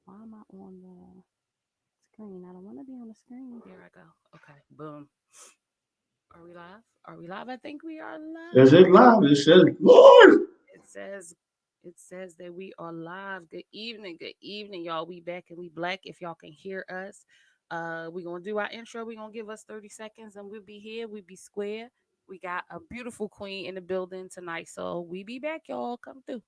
Why am I on the screen? I don't want to be on the screen. There I go. Okay, boom. Are we live? Are we live? I think we are Is it live. loud? It says, Lord. It says it says that we are live. Good evening, y'all. We back and we black. If y'all can hear us, we gonna do our intro. We gonna give us 30 seconds, and we'll be here. We be square. We got a beautiful queen in the building tonight, so we be back, y'all. Come through.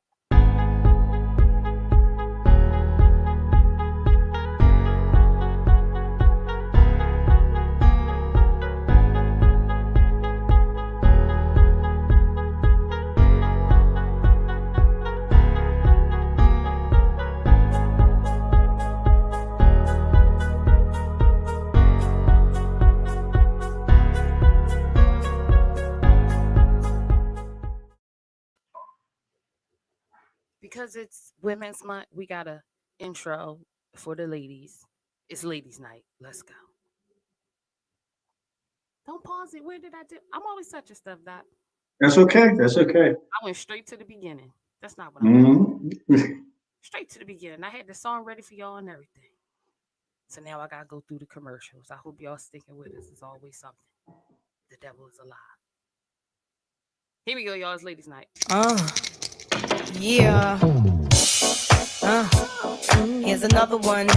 Because it's Women's Month, we got a intro for the ladies. It's ladies' night. Let's go. Don't pause it. Where did I do? I'm always touching stuff, Doc. That's okay. That's okay. I went straight to the beginning. That's not what I want. hmm Straight to the beginning. I had the song ready for y'all and everything. So now I gotta go through the commercials. I hope y'all sticking with us. It's always something. The devil is alive. Here we go, y'all. It's ladies' night. Yeah. Uh, Here's another one.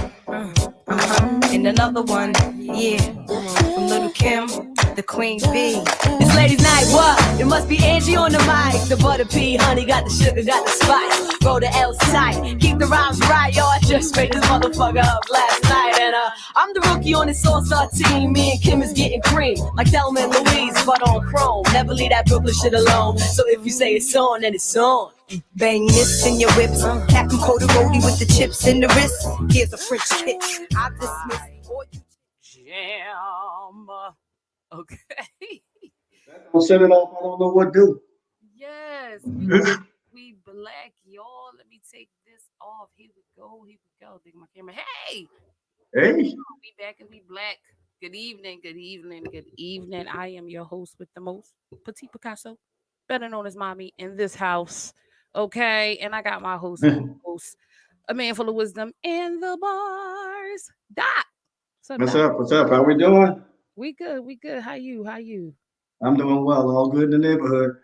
And another one. Yeah. From Little Kim, the Queen Bee. It's ladies' night, what? It must be Angie on the mic. The butter pea, honey, got the sugar, got the spice. Roll the L's tight. Keep the rhymes right, yo. I just made this motherfucker up last night. And I'm the rookie on this all-star team. Me and Kim is getting cream. Like Thelma and Louise, but on chrome. Never leave that Brooklyn shit alone. So if you say it's on, then it's on. Bang this in your whips. Captain Coda Roadie with the chips in the wrist. Here's a French kiss. I dismiss all you. Jam. Okay. Don't set it off. I don't know what to Yes. do. We black, y'all. Let me take this off. Here we go. Here we go. Dig my camera. Hey, Hey. we back and we black. Good evening. Good evening. Good evening. I am your host with the most, Petit Picasso, better known as Mommy, in this house. Okay, and I got my host with the host, a man full of wisdom in the bars. Doc. So What's Doc, up? What's up? How we doing? we good. We good. How you? How you? I'm doing well. All good in the neighborhood.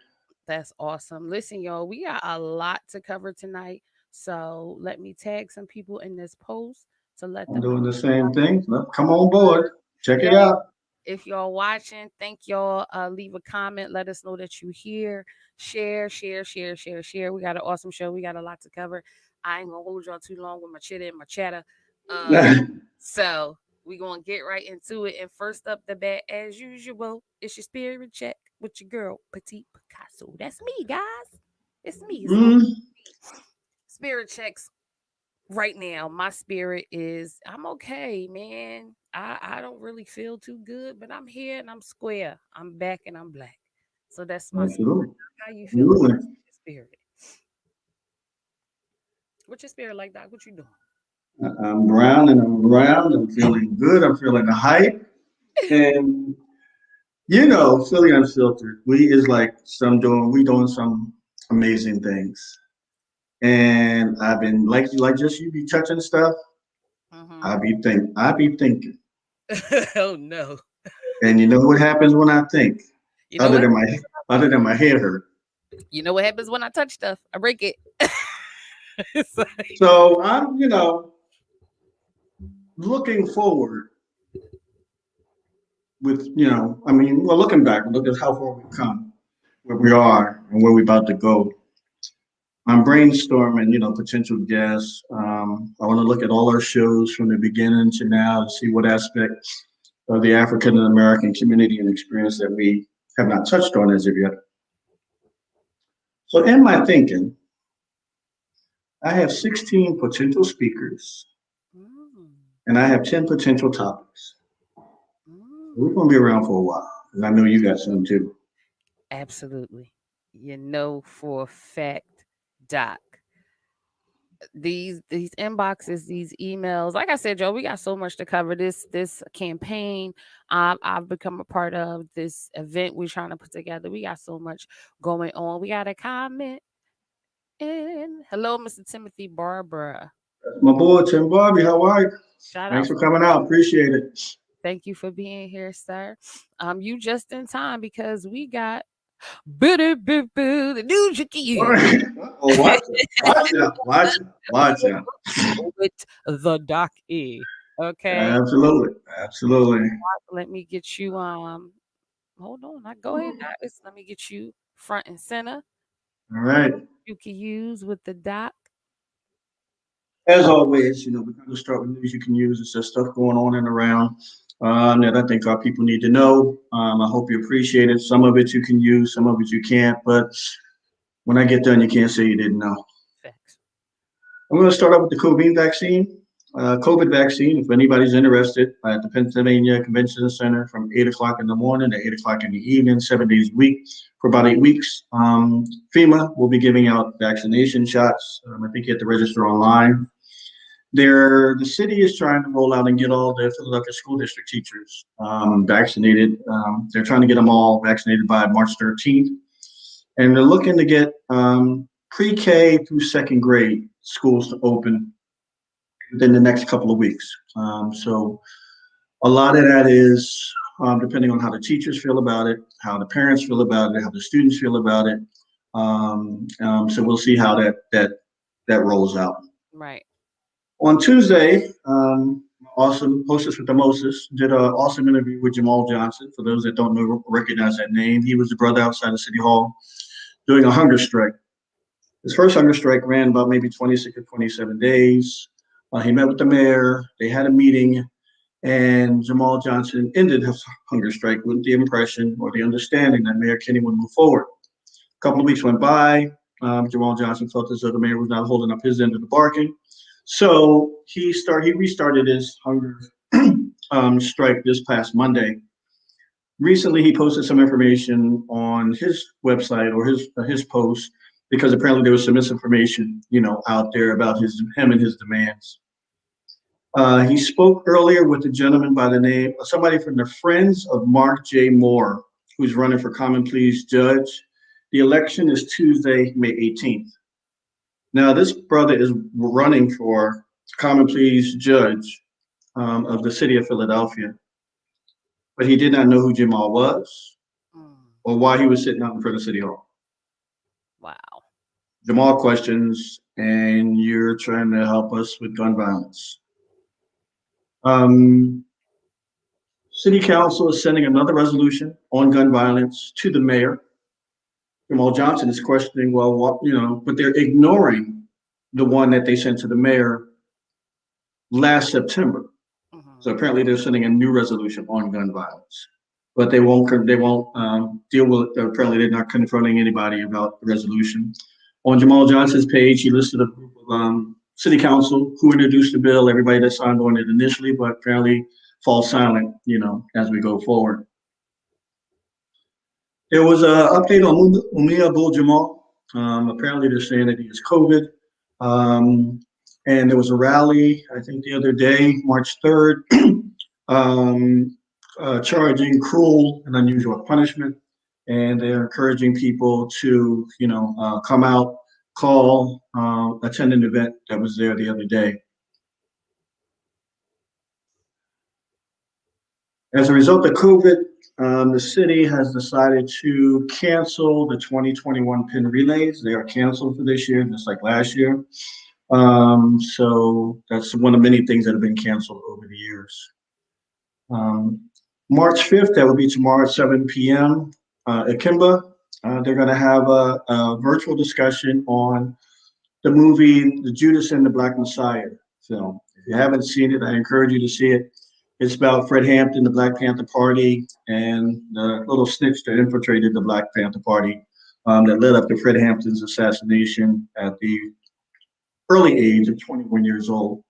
That's awesome. Listen, y'all, we got a lot to cover tonight. So let me tag some people in this post to let I'm them know. doing the same thing. Well, come on board. Check Yeah, it out. if y'all watching, thank y'all. Leave a comment. Let us know that you here. Share, share, share, share, share. We got an awesome show. We got a lot to cover. I ain't gonna hold y'all too long with my chitter and my chatter. Uh, so we gonna get right into it. And first up the bat, as usual, it's your spirit check with your girl, Petite Picasso. That's me, guys. It's me. It's always mm spirit checks right now. My spirit is I'm okay, man. I don't really feel too good, but I'm here and I'm square. I'm back and I'm black. So that's my spirit. Absolutely. How you feeling? Absolutely. Your spirit. What's your spirit like, Doc? What you doing? I'm brown and I'm round. I'm feeling good. I'm feeling the hype. And Philly Unfiltered. We is like we doing some amazing things. And I've been like just you be touching stuff. Mm-hmm. I be thinking. Oh no. And you know what happens when I think? You know Other what? than my other than my head hurt. You know what happens when I touch stuff? I break it. It's like, So I'm, looking forward with, well, looking back, look at how far we've come, where we are, and where we're about to go. I'm brainstorming, potential guests. I want to look at all our shows from the beginning to now to see what aspects of the African American community and experience that we have not touched on as of yet. So, in my thinking, I have 16 potential speakers mm, and I have 10 potential topics. We're mm. going to be around for a while, and I know you got some too. Absolutely. You know for a fact, Doc. These inboxes, these emails. Like I said, Joe, we got so much to cover. This campaign, I've become a part of this event we're trying to put together. We got so much going on. We got a comment in. Hello, Mr. Timothy Barbara. My boy, Tim Bobby, how are you? Shout Thanks out. for coming out. Appreciate it. Thank you for being here, sir. You just in time because we got the news you can All use right. Oh, watch it. Watch out. Watch it. Watch out. with the Doc E. Okay. Absolutely. Absolutely. Let me get you hold on. Go ahead, guys. Let me get you front and center. All right. You can use with the doc. As always, we're going to start with news you can use. It's just stuff going on and around that I think our people need to know. I hope you appreciate it. Some of it you can use, some of it you can't. But when I get done, you can't say you didn't know. Facts. I'm going to start out with the COVID vaccine. COVID vaccine, if anybody's interested, at the Pennsylvania Convention Center from 8 o'clock in the morning to 8 o'clock in the evening, 7 days a week for about 8 weeks. FEMA will be giving out vaccination shots. I think you have to register online. The city is trying to roll out and get all the Philadelphia school district teachers vaccinated. They're trying to get them all vaccinated by March 13th. And they're looking to get pre-K through second grade schools to open within the next couple of weeks. So a lot of that is depending on how the teachers feel about it, how the parents feel about it, how the students feel about it. So we'll see how that rolls out. Right. On Tuesday, awesome hostess with the Moses did an awesome interview with Jamal Johnson. For those that don't know, recognize that name, he was the brother outside of City Hall doing a hunger strike. His first hunger strike ran about maybe 26 or 27 days. He met with the mayor. They had a meeting, and Jamal Johnson ended his hunger strike with the impression or the understanding that Mayor Kinney would move forward. A couple of weeks went by. Jamal Johnson felt as though the mayor was not holding up his end of the bargain. So he restarted his hunger strike this past Monday. Recently, he posted some information on his website or his post because apparently there was some misinformation, out there about him and his demands. He spoke earlier with a gentleman by the name of somebody from the Friends of Mark J. Moore, who's running for Common Pleas judge. The election is Tuesday, May 18th. Now, this brother is running for Common Pleas judge of the city of Philadelphia, but he did not know who Jamal was Mm. or why he was sitting out in front of City Hall. Wow. Jamal questions, and you're trying to help us with gun violence. Um, City Council is sending another resolution on gun violence to the mayor. Jamal Johnson is questioning, well, but they're ignoring the one that they sent to the mayor last September. Mm-hmm. So apparently they're sending a new resolution on gun violence, but they won't deal with. Apparently they're not confronting anybody about the resolution. On Jamal Johnson's page, he listed a group of city council who introduced the bill, everybody that signed on it initially, but apparently fall silent, as we go forward. There was an update on Mumia Abdul Jamal. Apparently they're saying that he has COVID. Um, and there was a rally, I think the other day, March 3rd, charging cruel and unusual punishment. And they're encouraging people to, come out, call, attend an event that was there the other day. As a result of COVID, the city has decided to cancel the 2021 pin relays. They are canceled for this year, just like last year. So that's one of many things that have been canceled over the years. March 5th, that will be tomorrow at 7 p.m. At Kimba. They're going to have a virtual discussion on the movie The Judas and the Black Messiah film. If you haven't seen it, I encourage you to see it. It's about Fred Hampton, the Black Panther Party, and the little snitch that infiltrated the Black Panther Party that led up to Fred Hampton's assassination at the early age of 21 years old.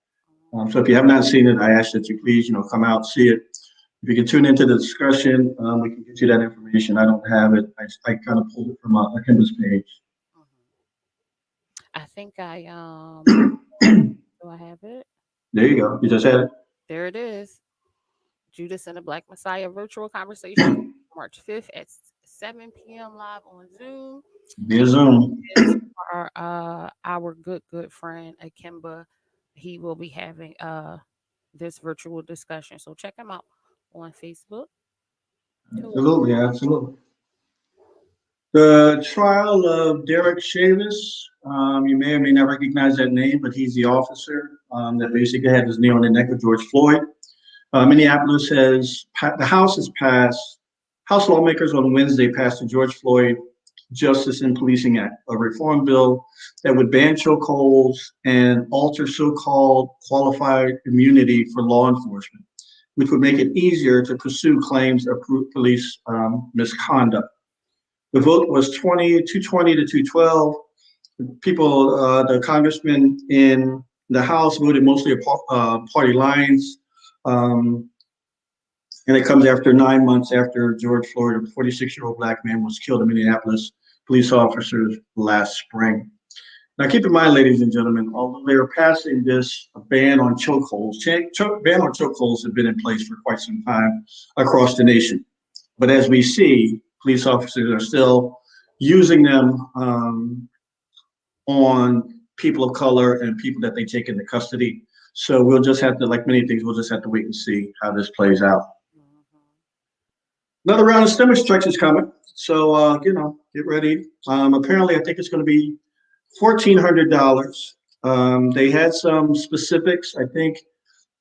So if you have not seen it, I ask that you please, come out, see it. If you can tune into the discussion, we can get you that information. I don't have it. I kind of pulled it from Kimba's page. I think do I have it? There you go. You just had it. There it is. Judas and the Black Messiah virtual conversation March 5th at 7 p.m. live on Zoom. Via Zoom. It's our good friend Akimba he will be having this virtual discussion. So check him out on Facebook too. Absolutely, absolutely. The trial of Derek Chavis, you may or may not recognize that name, but he's the officer that basically had his knee on the neck of George Floyd. Minneapolis the House has passed, House lawmakers on Wednesday passed the George Floyd Justice and Policing Act, a reform bill that would ban chokeholds and alter so-called qualified immunity for law enforcement, which would make it easier to pursue claims of police misconduct. The vote was 220 to 212. The congressmen in the House voted mostly party lines. Um, and it comes after 9 months after George Floyd, a 46-year-old black man, was killed in Minneapolis police officers last spring. Now, keep in mind, ladies and gentlemen, although they are passing this ban on chokeholds, ban on chokeholds have been in place for quite some time across the nation. But as we see, police officers are still using them on people of color and people that they take into custody. So we'll just have to, like many things, we'll just have to wait and see how this plays out. Another round of stimulus checks is coming. So, get ready. Apparently, I think it's going to be $1,400. They had some specifics. I think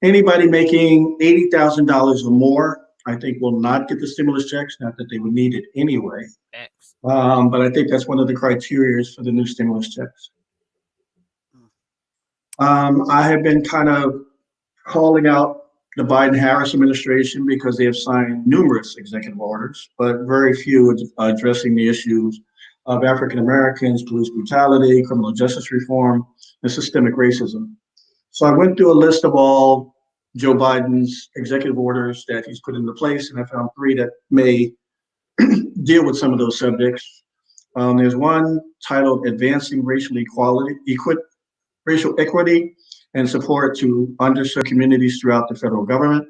anybody making $80,000 or more, I think will not get the stimulus checks, not that they would need it anyway. But I think that's one of the criteria for the new stimulus checks. I have been kind of calling out the Biden-Harris administration because they have signed numerous executive orders, but very few addressing the issues of African Americans, police brutality, criminal justice reform, and systemic racism. So I went through a list of all Joe Biden's executive orders that he's put into place, and I found 3 that may deal with some of those subjects. There's one titled Advancing Racial Equity and Support to Underserved Communities Throughout the Federal Government.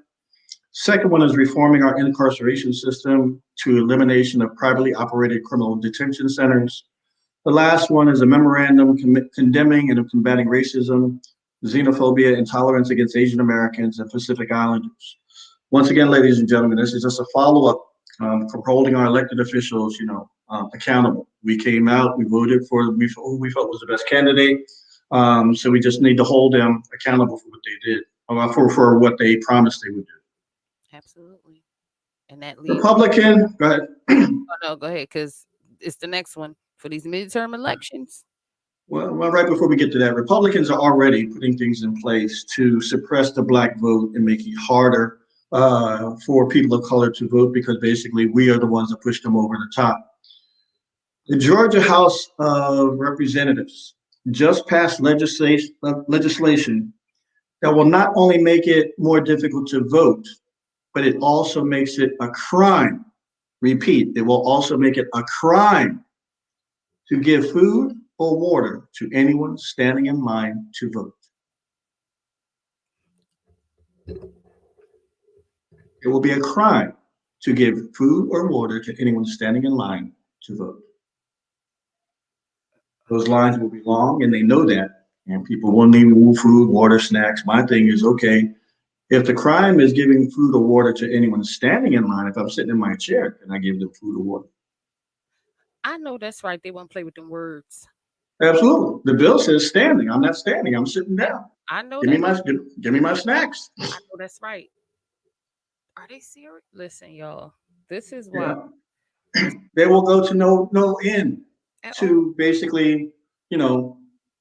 Second one is reforming our incarceration system to elimination of privately operated criminal detention centers. The last one is a memorandum condemning and combating racism, xenophobia, intolerance against Asian Americans and Pacific Islanders. Once again, ladies and gentlemen, this is just a follow-up for holding our elected officials, accountable. We came out, we voted for who we felt was the best candidate. So we just need to hold them accountable for what they did, for what they promised they would do. Absolutely. And that leads. Republican, go ahead. Oh, no, go ahead, because it's the next one for these midterm elections. Well, right before we get to that, Republicans are already putting things in place to suppress the black vote and make it harder for people of color to vote because basically we are the ones that push them over the top. The Georgia House of Representatives just passed legislation that will not only make it more difficult to vote, but it also makes it a crime. Repeat, it will also make it a crime to give food or water to anyone standing in line to vote. It will be a crime to give food or water to anyone standing in line to vote. Those lines will be long, and they know that, and people will need food, water, snacks. My thing is, okay, if the crime is giving food or water to anyone standing in line, if I'm sitting in my chair, can I give them food or water? I know that's right. They won't play with them words. Absolutely. The bill says standing. I'm not standing. I'm sitting down. I know Give that. me my snacks. I know that's right. Are they serious? Listen, y'all. This is why. Yeah. They will go to no end to basically,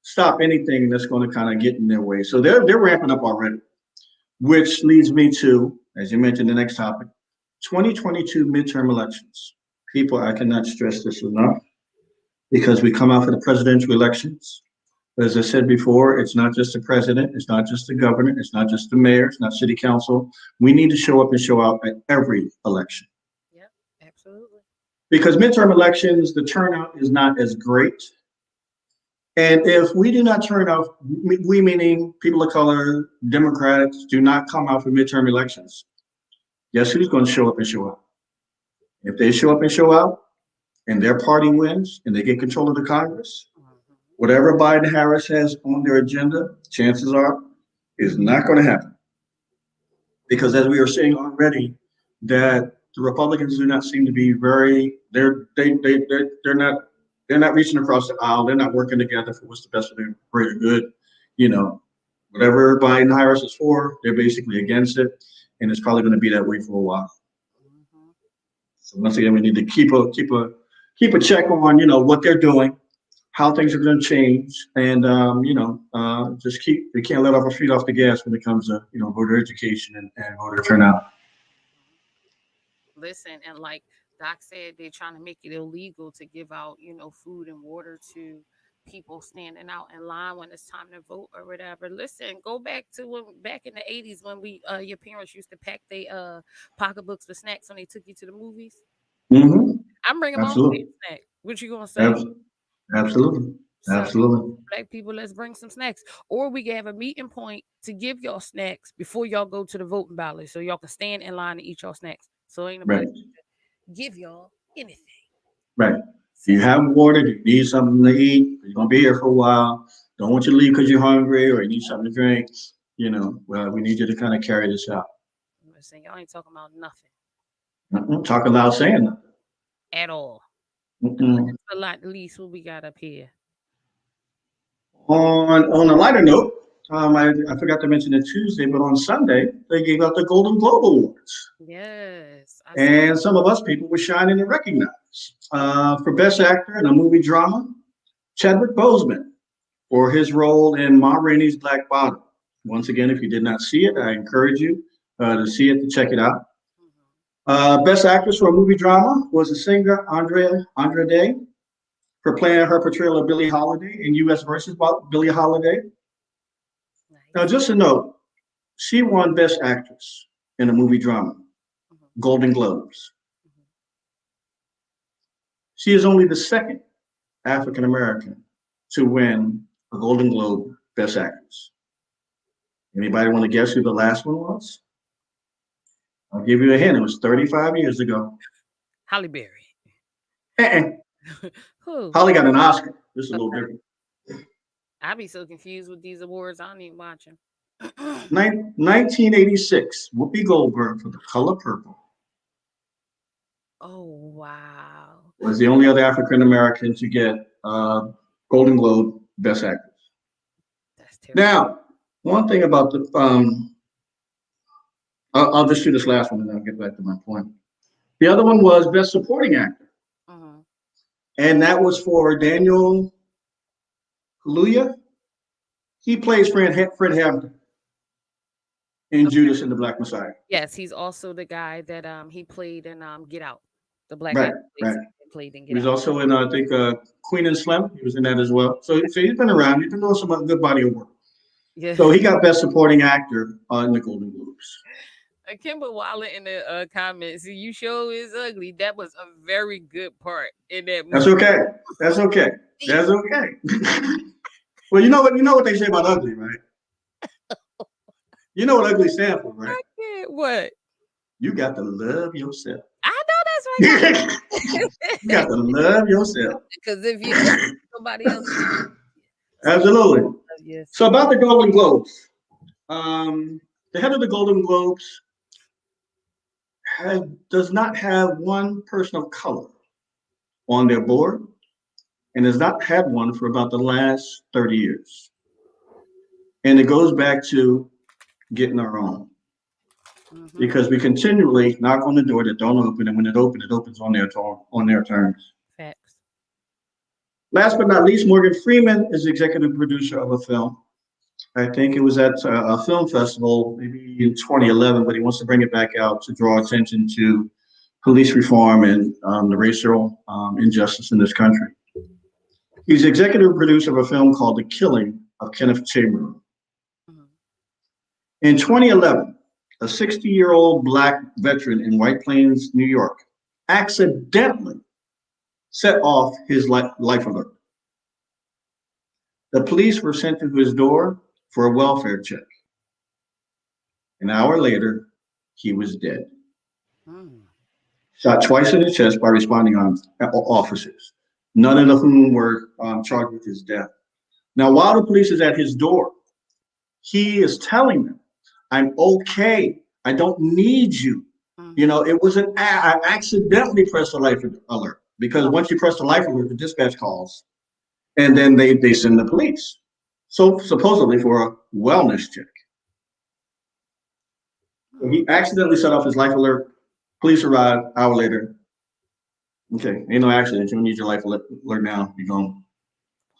stop anything that's going to kind of get in their way. So they're ramping up already, which leads me to, as you mentioned, the next topic, 2022 midterm elections. People, I cannot stress this enough because we come out for the presidential elections. But as I said before, it's not just the president, it's not just the governor, it's not just the mayor, it's not city council. We need to show up and show out at every election. Yeah, absolutely. Because midterm elections, the turnout is not as great. And if we do not turn out, we meaning people of color, Democrats, do not come out for midterm elections, guess who's going to show up and show out? If they show up and show out and their party wins and they get control of the Congress, whatever Biden-Harris has on their agenda, chances are is not going to happen. Because as we are seeing already, that the Republicans do not seem to be they're not reaching across the aisle. They're not working together for what's the best for their greater good. You know, whatever Biden Harris is for, they're basically against it, and it's probably going to be that way for a while. Mhm. So once again, we need to keep a check on what they're doing, how things are going to change, and just we can't let our feet off the gas when it comes to voter education and voter turnout. Listen, and like Doc said, they're trying to make it illegal to give out, food and water to people standing out in line when it's time to vote or whatever. Listen, go back to when back in the 80s when your parents used to pack their pocketbooks with snacks when they took you to the movies. Hmm. I'm bringing my own Absolutely. snack. What you gonna say? Abs- Absolutely. So Absolutely. black people, let's bring some snacks. Or we can have a meeting point to give y'all snacks before y'all go to the voting ballot. So y'all can stand in line and eat y'all snacks. So ain't nobody Right. give y'all anything. Right. So You have water, you need something to eat, you're gonna be here for a while. Don't want you to leave because you're hungry or you need something to drink. Well, we need you to kind of carry this out. listen, y'all ain't talking about nothing Talking loud, saying nothing. at all. Mm-mm. A lot least what we got up here. On a lighter note, I forgot to mention it Tuesday, but on Sunday they gave out the Golden Globe Awards, Yes. I saw and some of us people were shining and recognized. For Best Actor in a Movie Drama, Chadwick Boseman for his role in Ma Rainey's Black Bottom. Once again, if you did not see it, I encourage you to see it, to check it out. Mhm. Best Actress for a Movie Drama was the singer Andrea Day for playing her portrayal of Billie Holiday in U.S. versus Billie Holiday. Now, Nice. just a note, she won Best Actress in a Movie Drama, Mhm. Golden Globes. Mhm. She is only the second African American to win a Golden Globe Best Actress. Anybody want to guess who the last one was? I'll give you a hint. It was 35 years ago. Holly Berry. Uh-uh. Who? Holly got an Oscar. This is a little different. I be so confused with these awards. I don't even watch them. 1986, Whoopi Goldberg for The Color Purple Oh wow. was the only other African American to get Golden Globe Best Actress. That's terrible. Now, one thing about I'll just do this last one and then I'll get back to my point. The other one was Best Supporting Actor, Mhm. and that was for Daniel Kaluuya. He plays Fred Hampton in Judas and the Black Messiah. Yes, he's also the guy that he played in Get Out. The black guy Right, who right. played in He Get was Out. also in, I think, Queen and Slim. He was in that as well. So he's been around. He's been doing some good body of work. Yeah. So he got Best Supporting Actor in the Golden Globes. Kimber Waller in the comments, you sure is ugly. That was a very good part in that That's movie. okay. That's okay. That's okay. Well, you know what they say about ugly, right? You know what ugly stands for, right? I can't. What? You got to love yourself. I know that's You got right. to love yourself. Because if you ugly, nobody else so Absolutely. So yourself. about the Golden Globes, the head of the Golden Globes does not have one person of color on their board and has not had one for about the last 30 years. And it goes back to getting our own Hmm. because we continually knock on the door that don't open, and when it opens on their terms. Facts. Last but not least, Morgan Freeman is executive producer of a film. I think it was at a film festival maybe in 2011, but he wants to bring it back out to draw attention to police reform and the racial injustice in this country. He's executive producer of a film called The Killing of Kenneth Chamberlain. Hmm. In 2011, a 60-year-old Black veteran in White Plains, New York, accidentally set off his life alert. The police were sent to his door for a welfare check. An hour later, he was dead, Mm. shot twice in the chest by responding officers, none of whom were charged with his death. Now, while the police is at his door, he is telling them, I'm okay. I don't need you. You Mm-hmm. know, it was I accidentally pressed the life alert because Oh, once you press the life alert, the dispatch calls and then they send the police. So supposedly for a wellness check. So hmm. he accidentally set off his life alert. Police arrive hour later. Okay, ain't no accident. You don't need your life alert now. You're gone.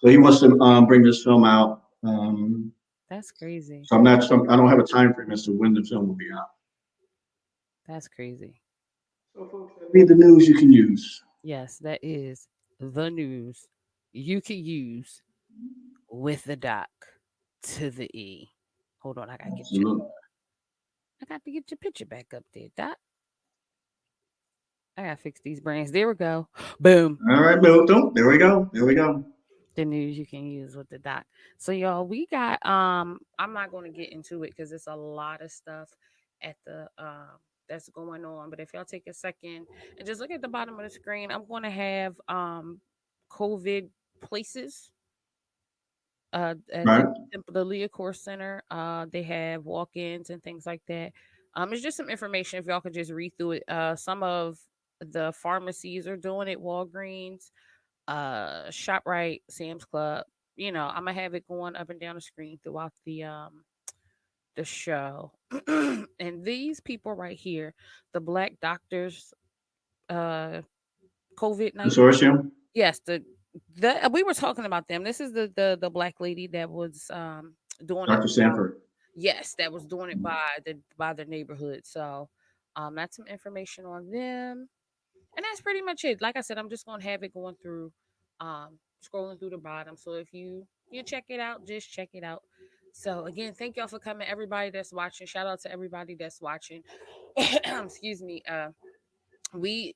So he wants to bring this film out. That's crazy. So I'm not. I don't have a time frame as to when the film will be out. That's crazy. So folks, that be the news you can use. Yes, that is the news you can use with the doc to the E. Hold on, Absolutely. I got to get your picture back up there, doc. I gotta fix these brains. There we go. Boom. All right, Milton. There we go. There we go. The news you can use with the doc. So y'all, we got I'm not gonna get into it because it's a lot of stuff at the that's going on. But if y'all take a second and just look at the bottom of the screen, I'm gonna have COVID places at All the right. the Leah Core Center. They have walk-ins and things like that. It's just some information if y'all could just read through it. Some of the pharmacies are doing it, Walgreens, ShopRite, Sam's Club. You know, I'm gonna have it going up and down the screen throughout the show. And these people right here, the black doctors, uh COVID-19. Consortium. Yes, the we were talking about them. This is the black lady that was doing it. Dr. Sanford. Yes, that was doing it by the neighborhood. So that's some information on them. And that's pretty much it. Like I said, I'm just gonna have it going through scrolling through the bottom. So if you check it out, just check it out. So again, thank y'all for coming, everybody that's watching. Shout out to everybody that's watching. Excuse me. We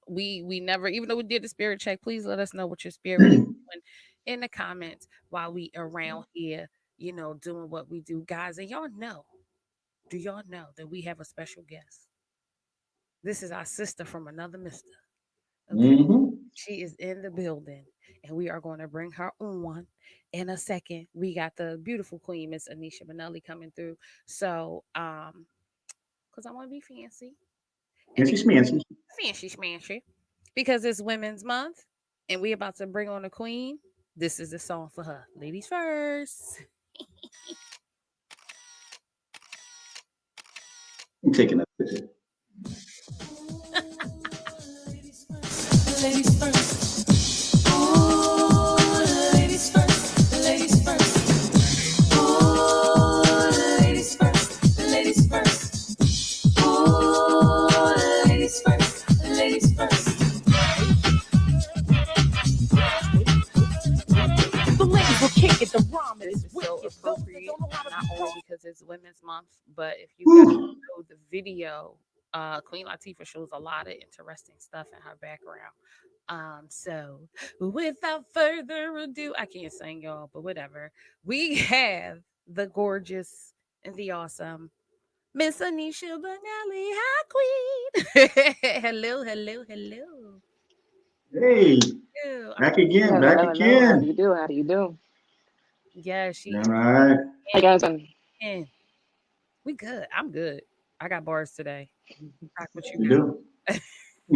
never, even though we did the spirit check, please let us know what your spirit is doing in the comments while we around here, doing what we do, guys. And y'all know, do y'all know that we have a special guest? This is our sister from another mister. Okay. Mm-hmm. She is in the building and we are going to bring her on in a second. We got the beautiful queen, Miss Anesha Bonelli, coming through. So, because I want to be fancy and Fancy schmancy. fancy schmancy because it's Women's Month and we about to bring on the queen. This is the song for her. Ladies first. I'm taking that picture. Ladies first. Ooh, ladies first. Ladies first. Ooh, ladies first. Ladies first. Ooh, ladies first. Ladies first. The ladies will kick it. The rhyme This is is so wicked. Those that appropriate, don't know how to not be only wrong. because it's Women's Month, but if you guys Whew. know the video, Queen Latifah shows a lot of interesting stuff in her background. So without further ado, I can't sing y'all, but whatever. We have the gorgeous and the awesome Miss Anisha Bonelli. Hi, Queen. Hello, hello, hello. Hey, Ew, I'm back again, Hello, back hello. How do again. you do? How do you do? yeah, she All is right. How you guys doing? in. We good. I'm good. I got bars today. Rock what you You got.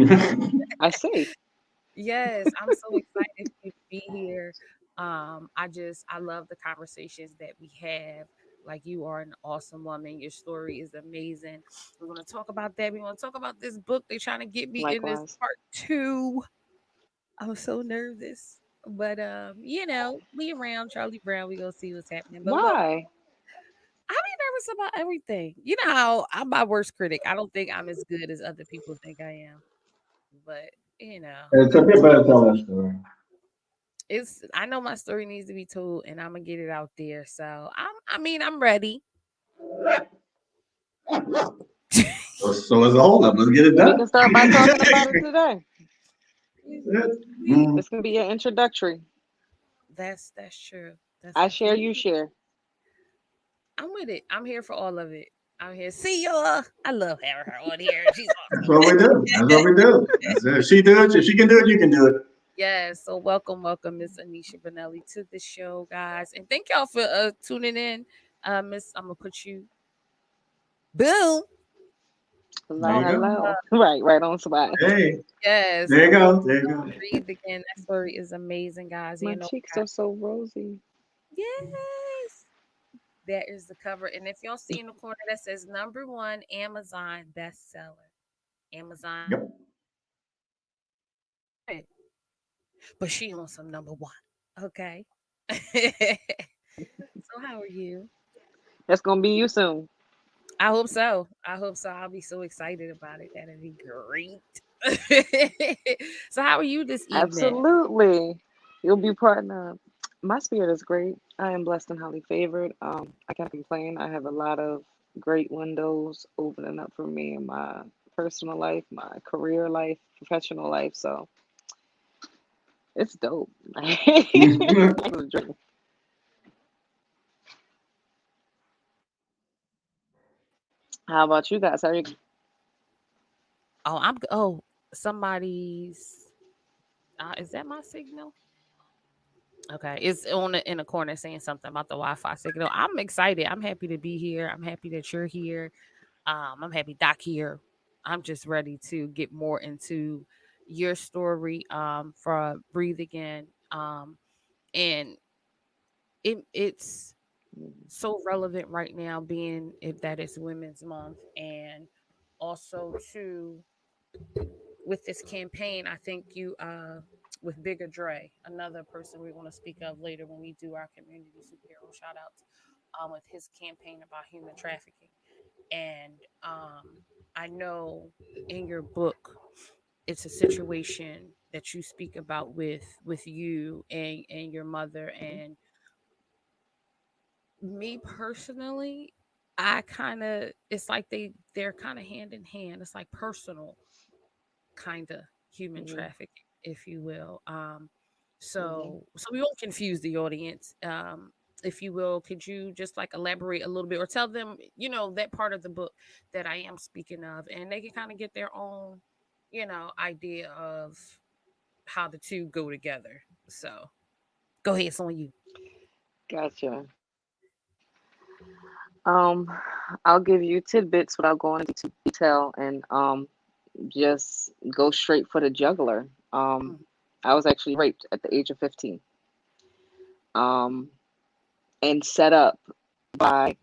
do. I see. Yes, I'm so excited for you to be here. I love the conversations that we have. Like you are an awesome woman. Your story is amazing. We're gonna talk about that. We want to talk about this book. They're trying to get me in this Likewise. part two. I'm so nervous. But we around Charlie Brown. We gonna see what's happening. But well, Why? I be nervous about everything. You know how I'm my worst critic. I don't think I'm as good as other people think I am. But you know. It's a bit better tell that story. I know my story needs to be told and I'm gonna get it out there. So I'm ready. So as a whole up, let's get it We done. can start by talking about it today. Mm. This can be your introductory. That's true. That's I actually share, you share. I'm with it. I'm here for all of it. I'm here. See y'all. I love having her on here. She's That's awesome. what we do. That's what we do. That's it. If she do it, if she can do it, you can do it. Yes. So welcome, Miss Anisha Bonelli to the show, guys. And thank y'all for tuning in. Miss, I'm gonna put you. Boom. There Hello, you go. hello. Right on spot. Hey, Yes, there you come on. go. There you go. Breathe again. That story is amazing, guys. My You know, cheeks are so rosy. yes, that is the cover. And if y'all see in the corner that says number one Amazon bestseller, Amazon, Yep. but she on some number one. Okay. So how are you? That's gonna be you soon. I hope so. I hope so. I'll be so excited about it. That'd be great. So how are you this evening? Absolutely. You'll be partner. My spirit is great. I am blessed and highly favored. I can't complain. I have a lot of great windows opening up for me in my personal life, my career life, professional life. So it's dope. It's a dream. How about you guys? How are you? Oh, somebody's is that my signal? Okay, it's on in the corner saying something about the Wi-Fi signal. I'm excited. I'm happy to be here. I'm happy that you're here. I'm happy Doc here. I'm just ready to get more into your story for Breathe Again. And it's so relevant right now, being if that is Women's Month, and also too with this campaign. I think you with Bigger Dre, another person we're going to speak of later when we do our community superhero shout outs, with his campaign about human trafficking. And I know in your book it's a situation that you speak about with you and your mother. And me personally, I kind of, it's like they're kind of hand in hand. It's like personal kind of human Mm-hmm. trafficking, if you will. Hmm. So we won't confuse the audience. If you will, could you just like elaborate a little bit or tell them, that part of the book that I am speaking of, and they can kind of get their own, idea of how the two go together. So go ahead, it's on you. Gotcha. Um, I'll give you tidbits without going into detail and just go straight for the jugular. Mm, I was actually raped at the age of 15, um, and set up by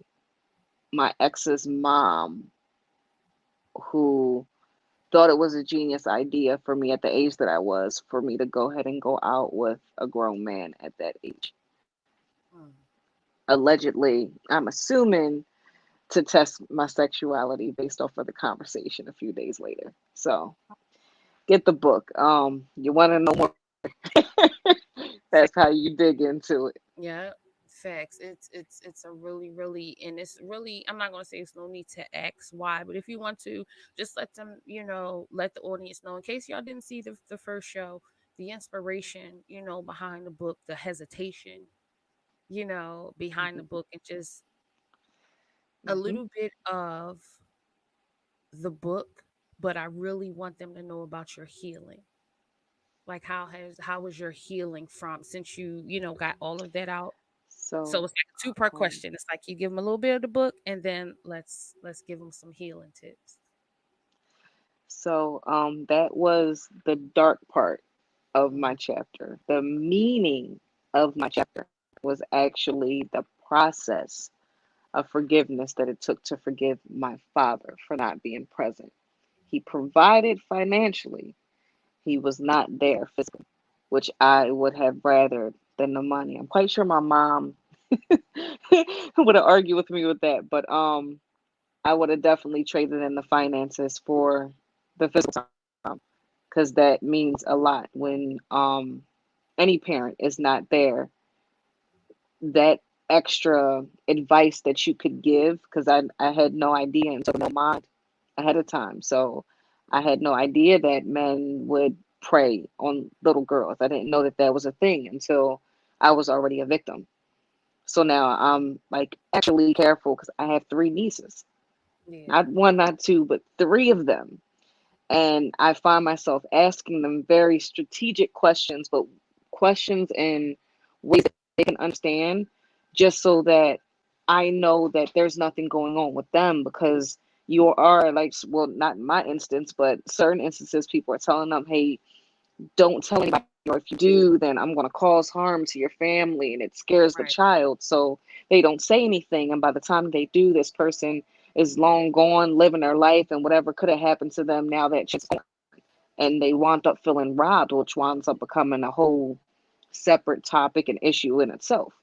my ex's mom, who thought it was a genius idea for me at the age that I was for me to go ahead and go out with a grown man at that age. mm, Allegedly, I'm assuming to test my sexuality based off of the conversation a few days later. So get the book. You want to know more? That's how you dig into it. yeah, facts. It's a really, really, and it's really, I'm not gonna say it's no need to ask why, but if you want to, just let them, let the audience know in case y'all didn't see the first show, the inspiration, behind the book, the hesitation, behind the Hmm. book, and just a Hmm. little bit of the book, but I really want them to know about your healing. Like how was your healing from, since you got all of that out. So So, it's like a two-part um, question. It's like you give them a little bit of the book, and then let's give them some healing tips. that was the dark part of my Mhm. chapter. The meaning of my chapter was actually the process of forgiveness that it took to forgive my father for not being present. He provided financially, he was not there physically, which I would have rather than the money. I'm quite sure my mom would have argued with me with that, but I would have definitely traded in the finances for the physical time, because that means a lot when any parent is not there. That extra advice that you could give, because I had no idea until no mind ahead of time. So I had no idea that men would prey on little girls. I didn't know that that was a thing until I was already a victim. So now I'm like actually careful because I have three nieces, Yeah. not one, not two, but three of them. And I find myself asking them very strategic questions, but questions in ways that they can understand, just so that I know that there's nothing going on with them because you are like, well, not in my instance, but certain instances, people are telling them, hey, don't tell anybody, or if you do, then I'm going to cause harm to your family, and it scares the Right. child. So they don't say anything. And by the time they do, this person is long gone, living their life, and whatever could have happened to them now that just gone. And they wound up feeling robbed, which winds up becoming a whole separate topic and issue in itself.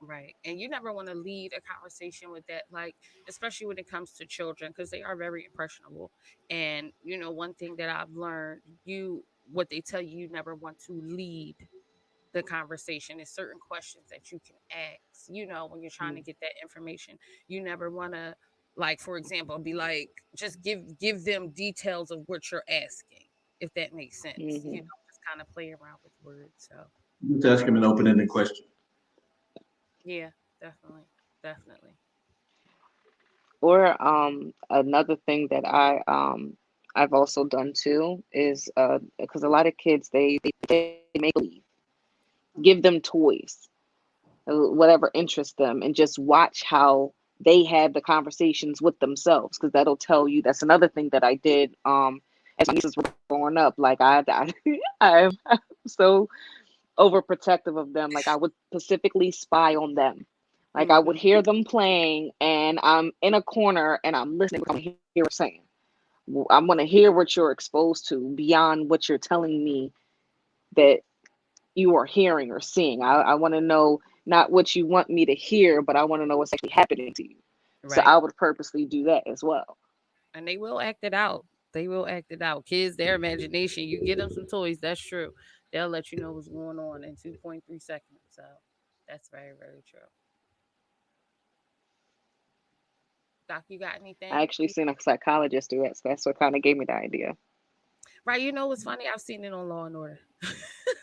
Right. And you never want to lead a conversation with that, like, especially when it comes to children, because they are very impressionable. And, one thing that I've learned, what they tell you, you never want to lead the conversation. Is certain questions that you can ask, when you're trying to get that information. You never want to, like, for example, be like, just give them details of what you're asking, if that makes sense. Mm-hmm. Just kind of play around with words. So, Just ask him an open-ended question. yeah, definitely. Definitely. Or another thing that I've also done too is because a lot of kids they make believe, give them toys, whatever interests them, and just watch how they have the conversations with themselves, because that'll tell you. That's another thing that I did as my nieces were growing up. Like I'm so overprotective of them. Like I would specifically spy on them. Like I would Mhm. hear them playing, and I'm in a corner and I'm listening. I'm hear what saying. I'm gonna hear what you're exposed to beyond what you're telling me that you are hearing or seeing. I want to know not what you want me to hear, but I want to know what's actually happening to you. So Right. I would purposely do that as well. And they will act it out. They will act it out. Kids, their imagination. You get them some toys. That's true. They'll let you know what's going on in 2.3 seconds. So that's very, very true. Doc, you got I anything? actually seen a psychologist do it, so that's what kind of gave me the idea. Right. You know what's funny? I've seen it on Law and Order.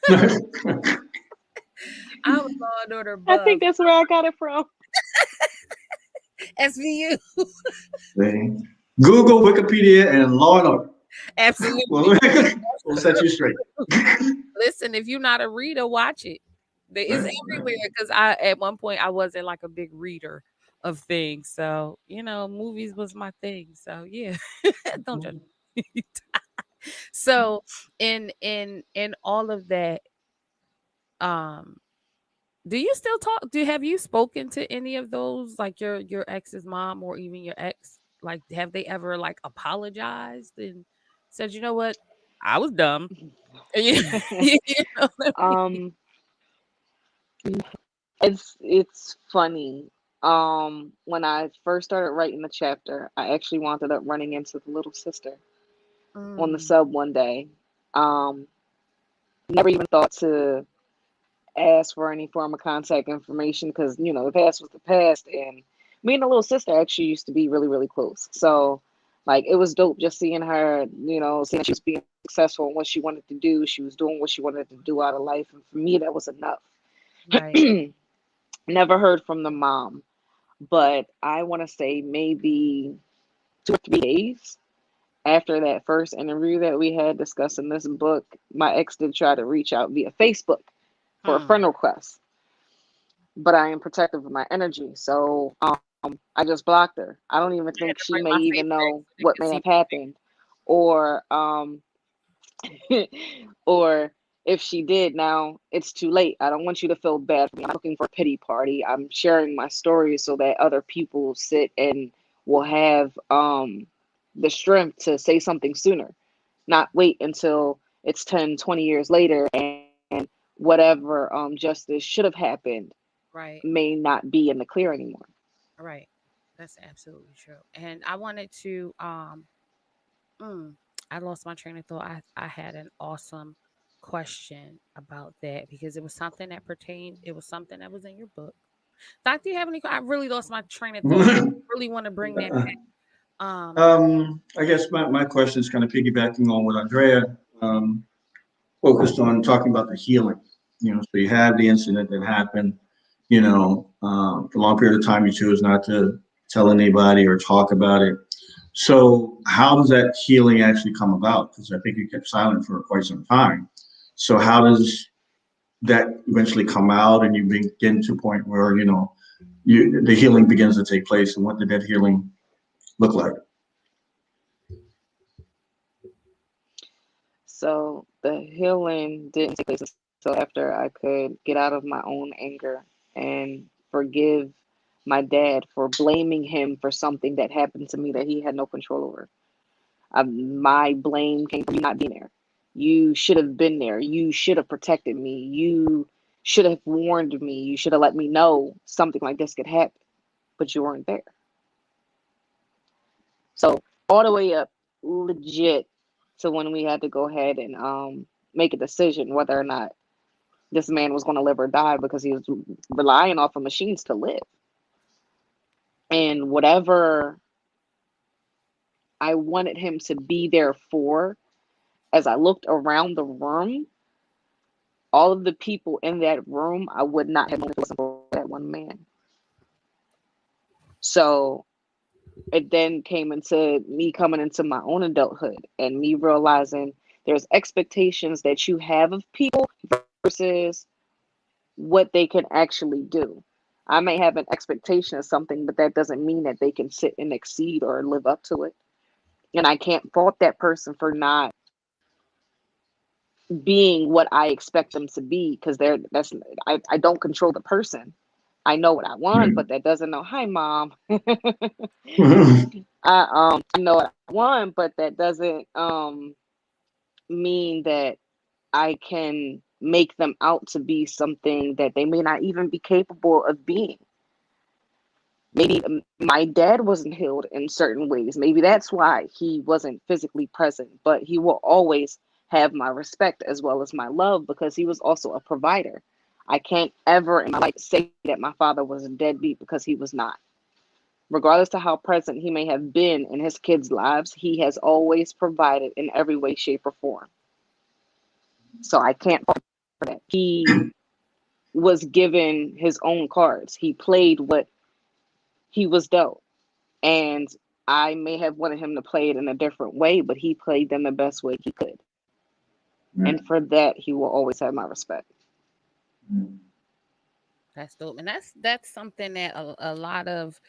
Dang. I'm a Law and Order I think buff. that's where I got it from. SVU. Google, Wikipedia, and Law and Order. Absolutely. We'll, we'll set you straight. Listen, if you're not a reader, watch it. It's Right, right. everywhere because I at one point I wasn't like a big reader of things. So, movies was my thing. So yeah. Don't judge me. So in all of that, um, do you still talk? Have you spoken to any of those, like your ex's mom or even your ex? Like, have they ever like apologized and said, you know what, I was dumb? You you know what I mean? um, it's funny. When I first started writing the chapter, I actually wound up running into the little sister on the Mm, sub one day. Um, Never even thought to ask for any form of contact information because the past was the past, and me and the little sister actually used to be really really close. So like it was dope just seeing her, seeing she was being successful in what she wanted to do. She was doing what she wanted to do out of life, and for me that was enough. right. Never heard from the mom, but I want to say maybe 2 or 3 days after that first interview that we had discussing this book, my ex did try to reach out via Facebook for a Hmm. friend request, but I am protective of my energy. So I just blocked her. I don't even I had think to she bring may my even face back know so they what could may see have my face. happened, or or if she did, now it's too late. I don't want you to feel bad for me. I'm not looking for a pity party. I'm sharing my story so that other people sit and will have the strength to say something sooner, not wait until it's 10, 20 years later and whatever justice should have happened Right. may not be in the clear anymore. Right. That's absolutely true. And I wanted to mm, I lost my train of thought. I had an awesome question about that because it was something that pertained, it was something that was in your book. Doc, do you have any? I really lost my train of thought. I really want to bring that back. I guess my question is kind of piggybacking on what Andrea focused on, talking about the healing. So you have the incident that happened. For a long period of time, you choose not to tell anybody or talk about it. So how does that healing actually come about? Because I think you kept silent for quite some time. So how does that eventually come out and you begin to a point where, the healing begins to take place. And what did that healing look like? So the healing didn't take place until after I could get out of my own anger and forgive my dad for blaming him for something that happened to me that he had no control over. My blame came from you not being there. You should have been there. You should have protected me. You should have warned me. You should have let me know something like this could happen, but you weren't there. So all the way up, legit, to when we had to go ahead and make a decision whether or not this man was going to live or die because he was relying off of machines to live. And whatever I wanted him to be there for, as I looked around the room, all of the people in that room, I would not have known if it wasn't for that one man. So it then came into me coming into my own adulthood and me realizing there's expectations that you have of people versus what they can actually do. I may have an expectation of something, but that doesn't mean that they can sit and exceed or live up to it. And I can't fault that person for not being what I expect them to be because I don't control the person. I know what I want, Right. but that doesn't know. Hi, mom. Mhm. I know what I want, but that doesn't mean that I can make them out to be something that they may not even be capable of being. Maybe my dad wasn't healed in certain ways. Maybe that's why he wasn't physically present, but he will always have my respect as well as my love because he was also a provider. I can't ever in my life say that my father was a deadbeat because he was not. Regardless to how present he may have been in his kids' lives, he has always provided in every way, shape, or form. So I can't fault for that. He was given his own cards. He played what he was dealt. And I may have wanted him to play it in a different way, but he played them the best way he could. Right. And for that, he will always have my respect. That's dope. And that's something that a lot of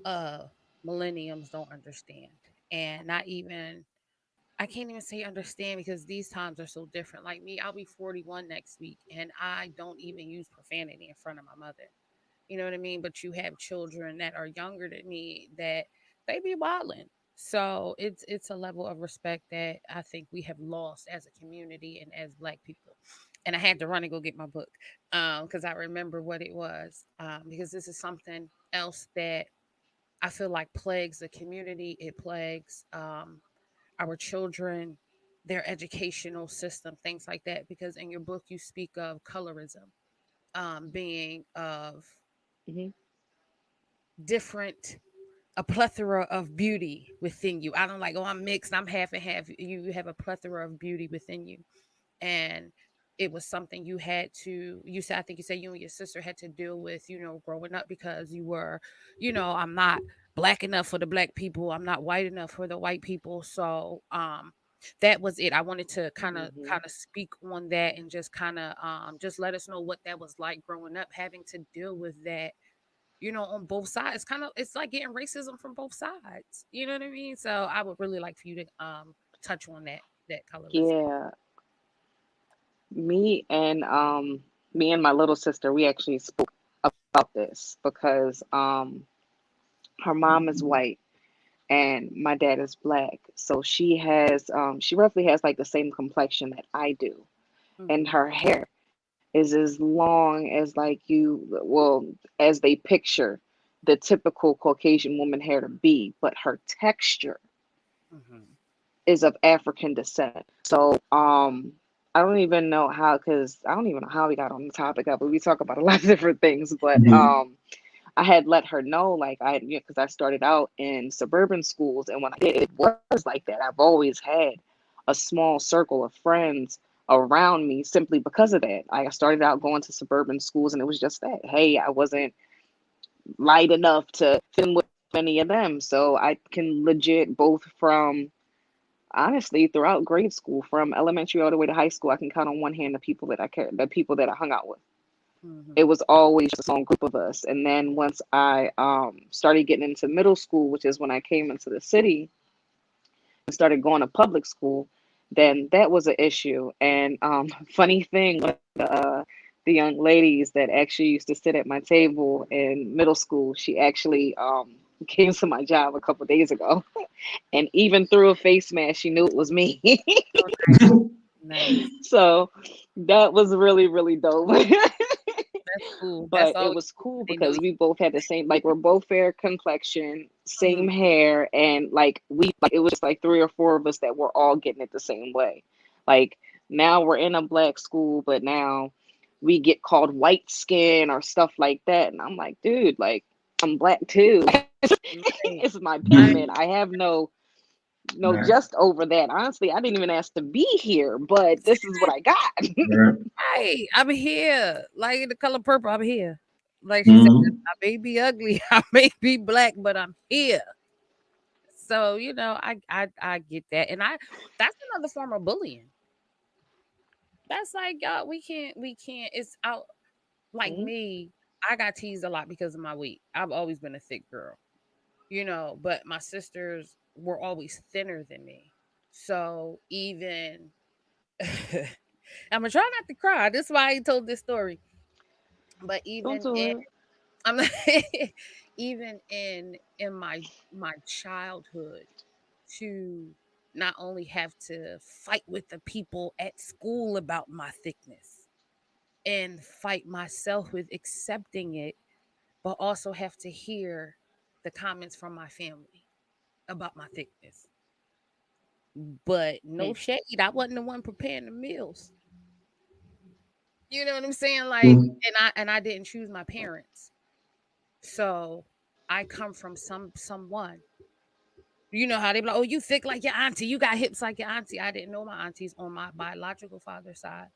uh millenniums don't understand. And not even I can't even say understand because these times are so different. Like me, I'll be 41 next week and I don't even use profanity in front of my mother. You know what I mean? But you have children that are younger than me that they be wilding. So it's a level of respect that I think we have lost as a community and as Black people. And I had to run and go get my book because I remember what it was because this is something else that I feel like plagues the community. It plagues our children, their educational system, things like that. Because in your book you speak of colorism being of Hmm. different a plethora of beauty within you. I don't like, oh, I'm mixed, I'm half and half. You have a plethora of beauty within you. And it was something you had to, you said, I think you said you and your sister had to deal with, growing up because you were, I'm not Black enough for the Black people. I'm not white enough for the white people. So, that was it. I wanted to Hmm. kind of speak on that and just kind of just let us know what that was like growing up, having to deal with that on both sides. It's like getting racism from both sides. You know what I mean? So I would really like for you to touch on that colorism. Yeah, me and me and my little sister, we actually spoke about this because her mom is white and my dad is Black. So she roughly has like the same complexion that I do. And Hmm. her hair is as long as like well, as they picture the typical Caucasian woman hair to be, but her texture Hmm. is of African descent. So I don't even know how, because I don't even know how we got on the topic of it. We talk about a lot of different things, but Mhm. I had let her know, like because I started out in suburban schools, and when I did, it was like that. I've always had a small circle of friends around me simply because of that. I started out going to suburban schools, and it was just that. Hey, I wasn't light enough to fit in with any of them, so I can legit both from honestly throughout grade school, from elementary all the way to high school, I can count on one hand the people that I hung out with. Mm-hmm. It was always just a small group of us. And then once I started getting into middle school, which is when I came into the city and started going to public school, then that was an issue. And funny thing, one of the young ladies that actually used to sit at my table in middle school, she actually came to my job a couple days ago, and even through a face mask, she knew it was me. Oh, nice, nice. So that was really, really dope. That's cool. That's But it always was cool cool when they know because we both had the same, like, we're both fair complexion, you. same hair, and like we, like, it was just like three or four of us that were all getting it the same way. Like, now we're in a black school, but now we get called white skin or stuff like that, and I'm like, dude, like, I'm black too. Right. It's my Right. pigment. I have no Right. just over that. Honestly, I didn't even ask to be here, but this is what I got. Right. Right. I'm here. Like the color purple, I'm here. Like she said, Mhm. I may be ugly, I may be black, but I'm here. So, I get that. And that's another form of bullying. That's like, y'all, we can't, it's out like Mhm. me. I got teased a lot because of my weight. I've always been a thick girl, but my sisters were always thinner than me. So even I'm gonna try not to cry. This is why I told this story. But Don't even do in it. I'm not, even in my childhood, to not only have to fight with the people at school about my thickness and fight myself with accepting it, but also have to hear the comments from my family about my thickness. But no Hmm. shade, I wasn't the one preparing the meals. You know what I'm saying? Like, Mhm. and I didn't choose my parents. So I come from someone. You know how they be like, oh, you thick like your auntie, you got hips like your auntie. I didn't know my aunties on my biological father's side.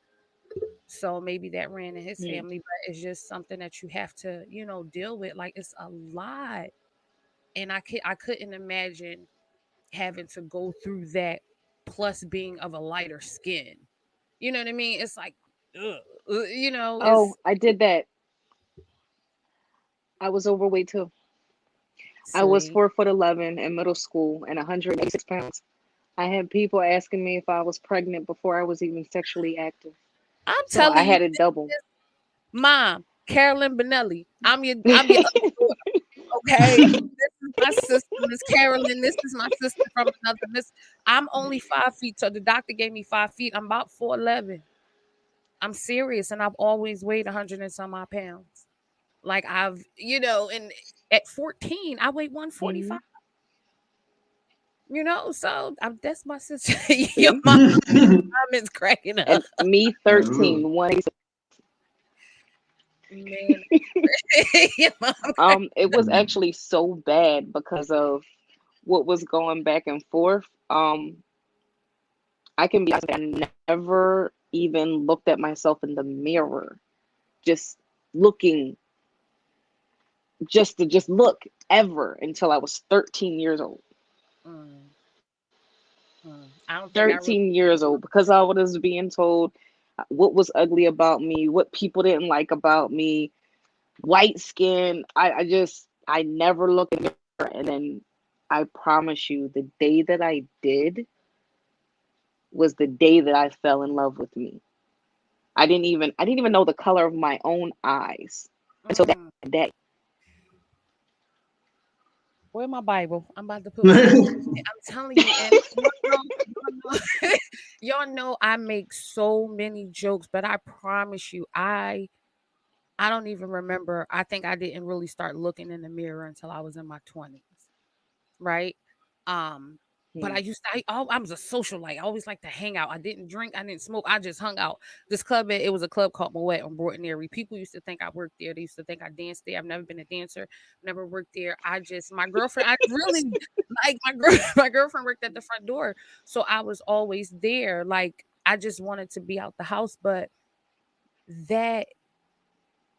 So maybe that ran in his Hmm. family, but it's just something that you have to, deal with. Like, it's a lot. And I couldn't imagine having to go through that, plus being of a lighter skin. You know what I mean? It's like, ugh, Oh, it's I did that. I was overweight too. I was sleep. 4'11" in middle school and 186 pounds. I had people asking me if I was pregnant before I was even sexually active. I'm So I telling you, had it double. Mom, Carolyn Bonelli. I'm your other daughter. Okay. This is my sister, Miss Carolyn. This is my sister from another Miss. I'm only 5 feet. So the doctor gave me 5 feet. I'm about 4'11". I'm serious. And I've always weighed 100 and some odd pounds. Like and at 14, I weighed 145. Hmm. So that's my sister. Your See? mom is cracking up. And me, Absolutely. 13, 186. Man, your mom It was actually so bad because of what was going back and forth. I can be honest, I never even looked at myself in the mirror, just looking, just look ever until I was 13 years old. mm, I don't think I really 13 years old because I was being told what was ugly about me, what people didn't like about me, white skin. I never looked in the mirror. And then I promise you, the day that I did was the day that I fell in love with me. I didn't even know the color of my own eyes until that mm. day. Where my Bible? I'm about to put my Bible. I'm telling you, and y'all know I make so many jokes, but I promise you, I don't even remember. I think I didn't really start looking in the mirror until I was in my 20s, right? Um, but Hmm. I was a socialite. I always liked to hang out. I didn't drink, I didn't smoke. I just hung out. This club, it was a club called Moet on Broughton Area. People used to think I worked there. They used to think I danced there. I've never been a dancer, never worked there. My girlfriend, I really like my girlfriend worked at the front door. So I was always there. Like, I just wanted to be out the house. But that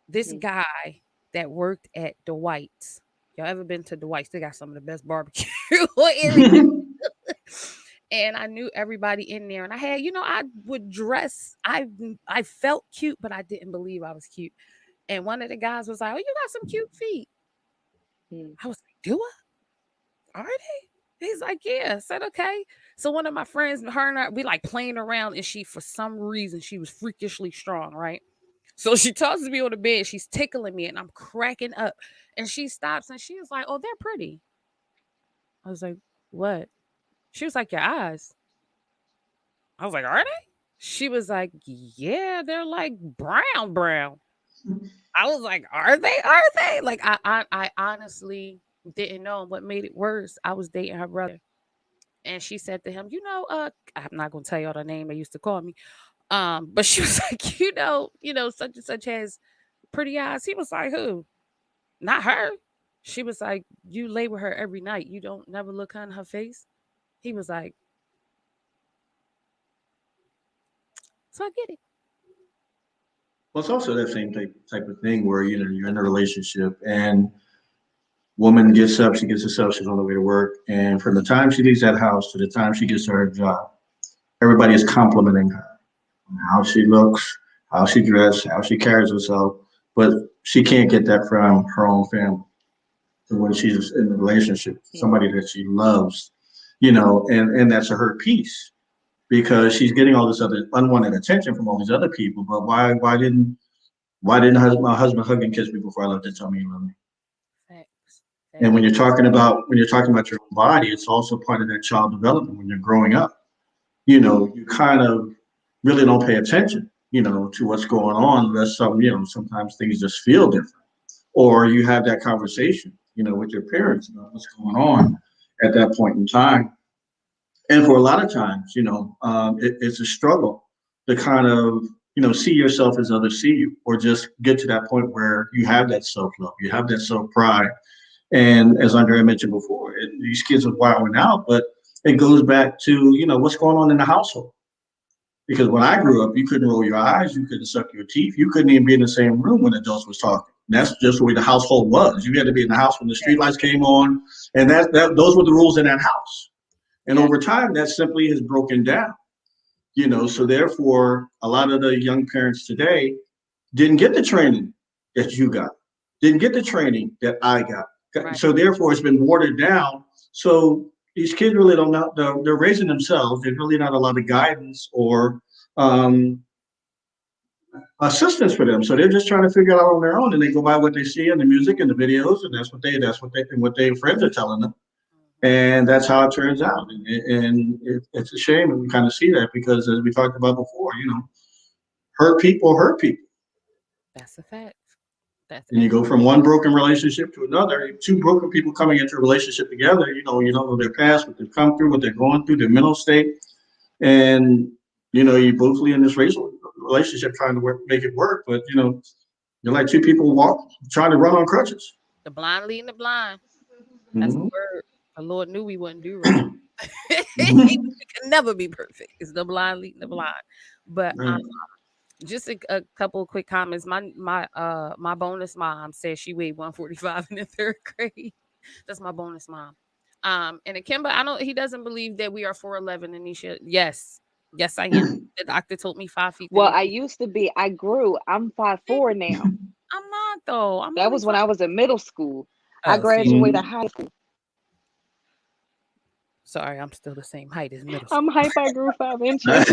this Hmm. guy that worked at Dwight's. Y'all ever been to Dwight's? They got some of the best barbecue area. and I knew everybody in there. And I had, I would dress. I felt cute, but I didn't believe I was cute. And one of the guys was like, "Oh, you got some cute feet." Mm. I was like, "Do I? Are they?" He's like, "Yeah." I said, "Okay." So one of my friends, her and I, we like playing around, and she, for some reason, she was freakishly strong, right? So she tosses me on the bed. She's tickling me, and I'm cracking up. And she stops, and she was like, "Oh, they're pretty." I was like, "What?" She was like, "Your eyes." I was like, "Are they?" She was like, "Yeah, they're like brown, brown." I was like, "Are they? Are they?" Like, I honestly didn't know. And what made it worse, I was dating her brother, and she said to him, I'm not gonna tell y'all the name they used to call me. But she was like, such and such has pretty eyes. He was like, "Who? Not her." She was like, "You lay with her every night. You don't never look her in her face." He was like, "So I get it." Well, it's also that same type of thing where you're in a relationship and woman gets up, she gets herself, she's on the way to work, and from the time she leaves that house to the time she gets to her job, everybody is complimenting her on how she looks, how she dressed, how she carries herself, but she can't get that from her own family. So when she's in a relationship, Mm. somebody that she loves, and that's a her piece because she's getting all this other unwanted attention from all these other people. But why didn't my husband hug and kiss me before I left and tell me he loved me? Facts. And Facts. when you're talking about your own body, it's also part of that child development when you're growing up. You kind of really don't pay attention, to what's going on unless sometimes things just feel different. Or you have that conversation, with your parents about what's going on at that point in time. And for a lot of times, it's a struggle to kind of, see yourself as others see you, or just get to that point where you have that self love, you have that self pride. And as Andrea mentioned before, these kids are wilding out, but it goes back to, what's going on in the household. Because when I grew up, you couldn't roll your eyes, you couldn't suck your teeth, you couldn't even be in the same room when adults was talking. That's just the way the household was. You had to be in the house when the street lights came on, and those were the rules in that house. And Yeah. over time, that simply has broken down. So therefore, a lot of the young parents today didn't get the training that you got, didn't get the training that I got. Right. So therefore, it's been watered down. So these kids really don't know. They're raising themselves. There's really not a lot of guidance or um, assistance for them. So they're just trying to figure it out on their own, and they go by what they see in the music and the videos, and what their friends are telling them, Mhm. and that's how it turns out. And it's a shame, and we kind of see that because, as we talked about before, hurt people. That's a fact. That's And you absolutely. go from one broken relationship to another. Two broken people coming into a relationship together. You don't know their past, what they've come through, what they're going through, their mental state, and you bothly in this racial relationship trying to make it work, but you're like two people trying to run on crutches. The blind leading the blind. That's the Hmm. word. The Lord knew we wouldn't do right. He could never be perfect. It's the blind leading the blind. But Right. just a couple of quick comments. My bonus mom said she weighed 145 in the third grade. That's my bonus mom. And Akimba, I know he doesn't believe that we are 4'11, Anesha. Yes. Yes, I am. The doctor told me 5 feet to Well, be. I used to be. I grew. I'm 5'4" now. I'm not though. I'm That only was when five. I was in middle school. I Oh, see, graduated Mhm. high school. sorry, I'm still the same height as middle I'm school. hype. I grew 5 inches. Why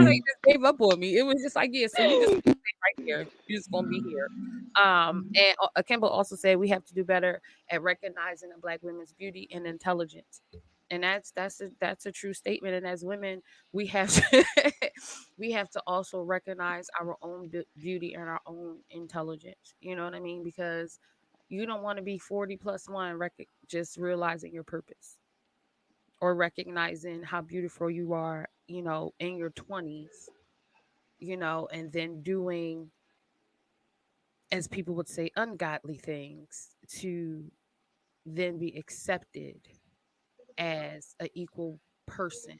they Mhm. just gave up on me? It was just like, yeah, so you just stay right here. You're just gonna be here. And Akimbo also said we have to do better at recognizing a black women's beauty and intelligence. And that's a true statement. And as women, we have to we have to also recognize our own beauty and our own intelligence. You know what I mean? Because you don't want to be 40 plus one, just realizing your purpose or recognizing how beautiful you are, in your 20s, and then doing, as people would say, ungodly things to then be accepted as an equal person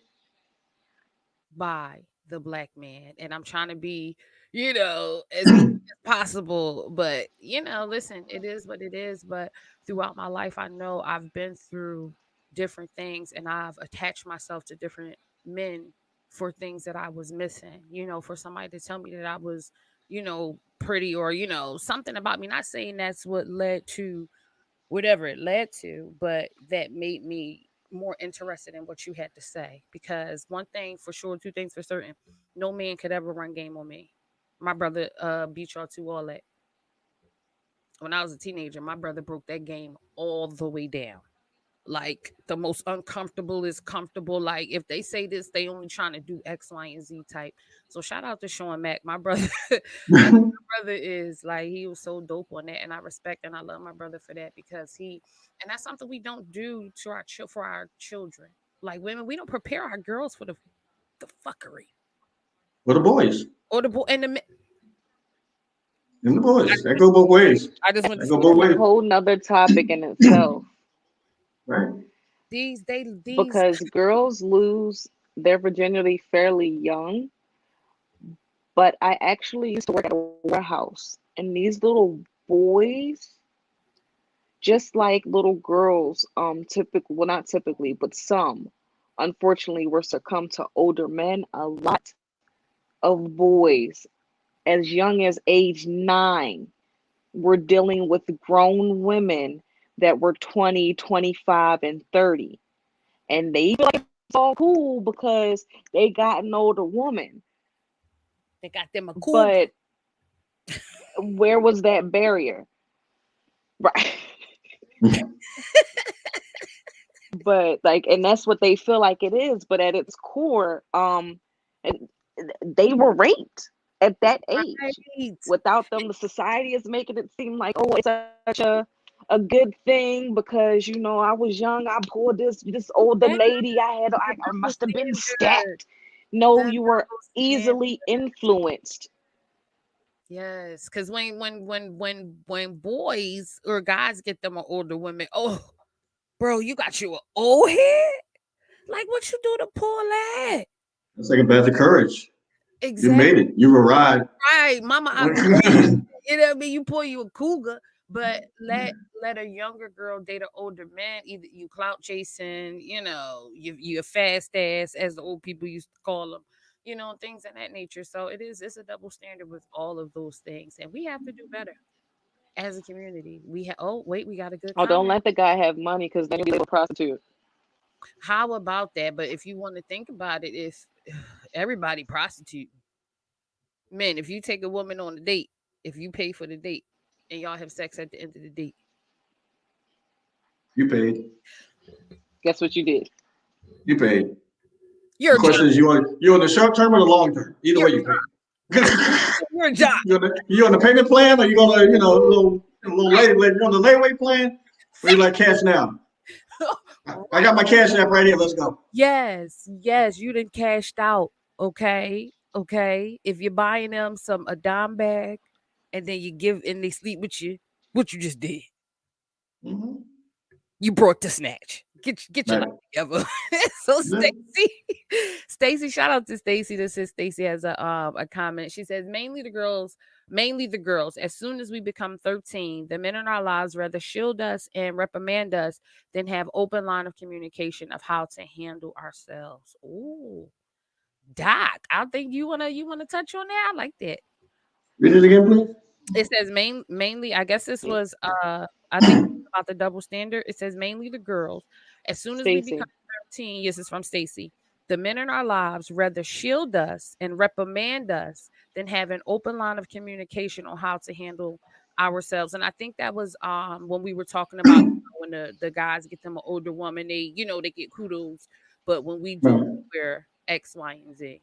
by the black man. And I'm trying to be as quick as possible. But, listen, it is what it is. But throughout my life, I know I've been through different things and I've attached myself to different men for things that I was missing, for somebody to tell me that I was, pretty or, something about me. Not saying that's what led to whatever it led to, but that made me more interested in what you had to say. Because one thing for sure, two things for certain, no man could ever run game on me. My brother beat y'all to all that. When I was a teenager, my brother broke that game all the way down. Like the most uncomfortable is comfortable. Like if they say this, they only trying to do X, Y, and Z type. So shout out to Sean Mack, my brother. My brother is like he was so dope on that, and I respect and I love my brother for that because and that's something we don't do to for our children. Like women, we don't prepare our girls for the fuckery For the boys. or the boy and And the I boys. just That went go both ways. I just went to That go see both That's a ways. whole nother topic in itself Right. these because girls lose their virginity fairly young. But I actually used to work at a warehouse, and these little boys, just like little girls, typically, well, not typically, but some, unfortunately, were succumb to older men. A lot of boys, as young as age 9, were dealing with grown women that were 20, 25, and 30. And they feel like it's all cool because they got an older woman. they got them a cougar. But where was that barrier? Right. But like, and that's what they feel like it is. But at its core, and they were raped at that age. Right. Without them, the society is making it seem like, oh, it's such a good thing because I was young. I pulled this older Yes, lady. I the double must have been standard. stacked. No, The you were double standard. easily influenced. Yes, because when boys or guys get them an older women, oh, bro, you got you an old head. Like what you do to pull that? That's like a badge of courage. You Exactly made it. You arrived. right, Mama. I pulled you. You know what I mean? You pull you a cougar, but let a younger girl date an older man. Either you clout chasing, you a fast ass, as the old people used to call them. Things of that nature. So it's a double standard with all of those things, and we have to do better as a community. Oh wait, we got a good Oh, don't comment. let the guy have money because then you'll be a prostitute. How about that? But if you want to think about it, if everybody prostitute men, if you take a woman on a date, if you pay for the date and y'all have sex at the end of the date, You paid. Guess what you did? You paid. you're The a job. question is, you on the short term or the long term? Either You're way, you paid. you're a job. You on the payment plan, or you gonna, a little you on the layaway plan, or you like cash now? I Right. got my cash app right here. Let's go. Yes, yes, you done cashed out. Okay. Okay. If you're buying them a dime bag and then you give and they sleep with you, what you just did. Mm-hmm. You brought the snatch. Get your Right. life together. So Yeah. Stacy, shout out to Stacy. This is Stacy has a comment. She says mainly the girls. As soon as we become 13, the men in our lives rather shield us and reprimand us than have open line of communication of how to handle ourselves. Ooh, Doc, I think you wanna touch on that. I like that. Read it again, please. It says mainly, I guess this was I think about the double standard. It says mainly the girls. As soon as we become Stacy. 13, this is from Stacy. The men in our lives rather shield us and reprimand us than have an open line of communication on how to handle ourselves. And I think that was when we were talking about when the guys get them an older woman, they get kudos. But when we do, Right. we're X, Y, and Z.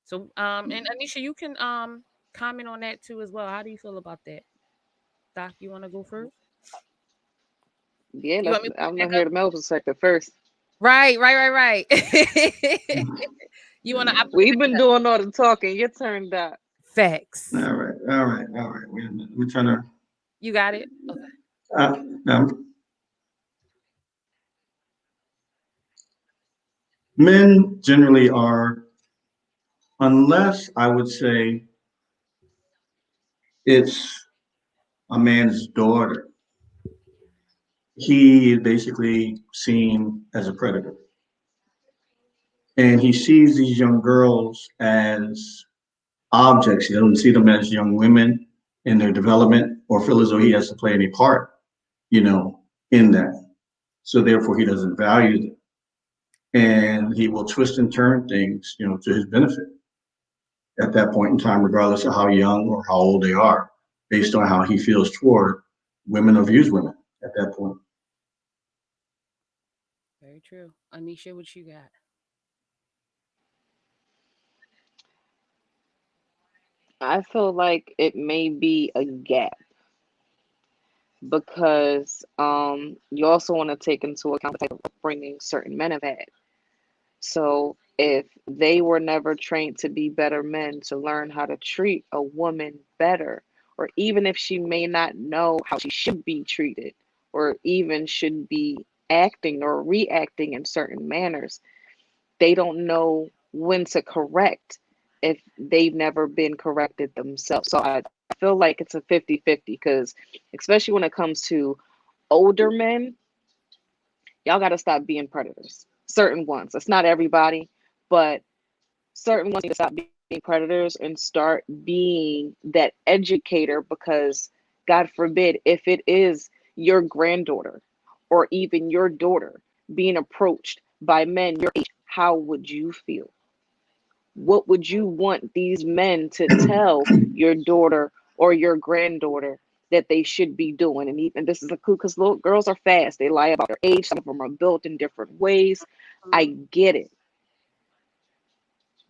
So and Anisha, you can comment on that too as well. How do you feel about that? Doc, you want to go first? Yeah, You want me to I'm pick gonna up? hear the medical sector first. Right, right, right, right. You want to? I put it We've back been up. doing all the talking. Your turn, Doc. Facts. All right. All right. All right. Wait a minute. We're trying to. You got it. Okay. Uh, um, Men generally are, unless I would say it's a man's daughter. He is basically seen as a predator. And he sees these young girls as objects. He doesn't see them as young women in their development or feel as though he has to play any part, in that. So therefore, he doesn't value them. And he will twist and turn things, to his benefit at that point in time, regardless of how young or how old they are, based on how he feels toward women or views women at that point. Very true. Anisha, what you got? I feel like it may be a gap because you also want to take into account the type of upbringing certain men have had. So if they were never trained to be better men, to learn how to treat a woman better, or even if she may not know how she should be treated, or even should be acting or reacting in certain manners, they don't know when to correct if they've never been corrected themselves. So I feel like it's a 50-50 because especially when it comes to older men, y'all got to stop being predators. Certain ones. It's not everybody, but certain ones need to stop being predators and start being that educator because, God forbid, if it is your granddaughter or even your daughter being approached by men your age, how would you feel? What would you want these men to tell your daughter or your granddaughter that they should be doing? And even this is a clue because little girls are fast. They lie about their age. Some of them are built in different ways. I get it.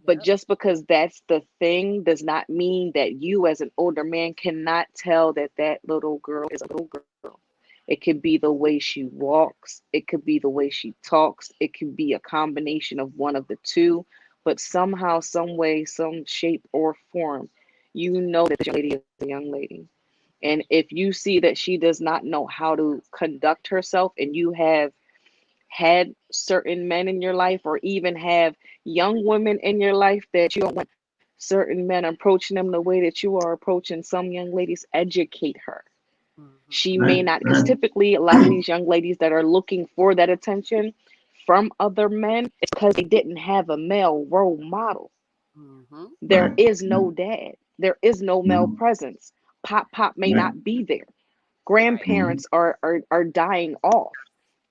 But Yep. just because that's the thing does not mean that you, as an older man, cannot tell that that little girl is a little girl. It could be the way she walks, it could be the way she talks, it could be a combination of one of the two. But somehow, some way, some shape or form, you know that this young lady is a young lady. And if you see that she does not know how to conduct herself, and you have had certain men in your life, or even have young women in your life that you don't want certain men approaching them the way that you are approaching some young ladies, educate her. Mm-hmm. She Right, may not, because right. typically a lot of these young ladies that are looking for that attention from other men, it's because they didn't have a male role model. Mm-hmm. There Right. is no dad, there is no male Mhm. presence. Pop may Right. not be there. Right. Mhm. Grandparents are dying off.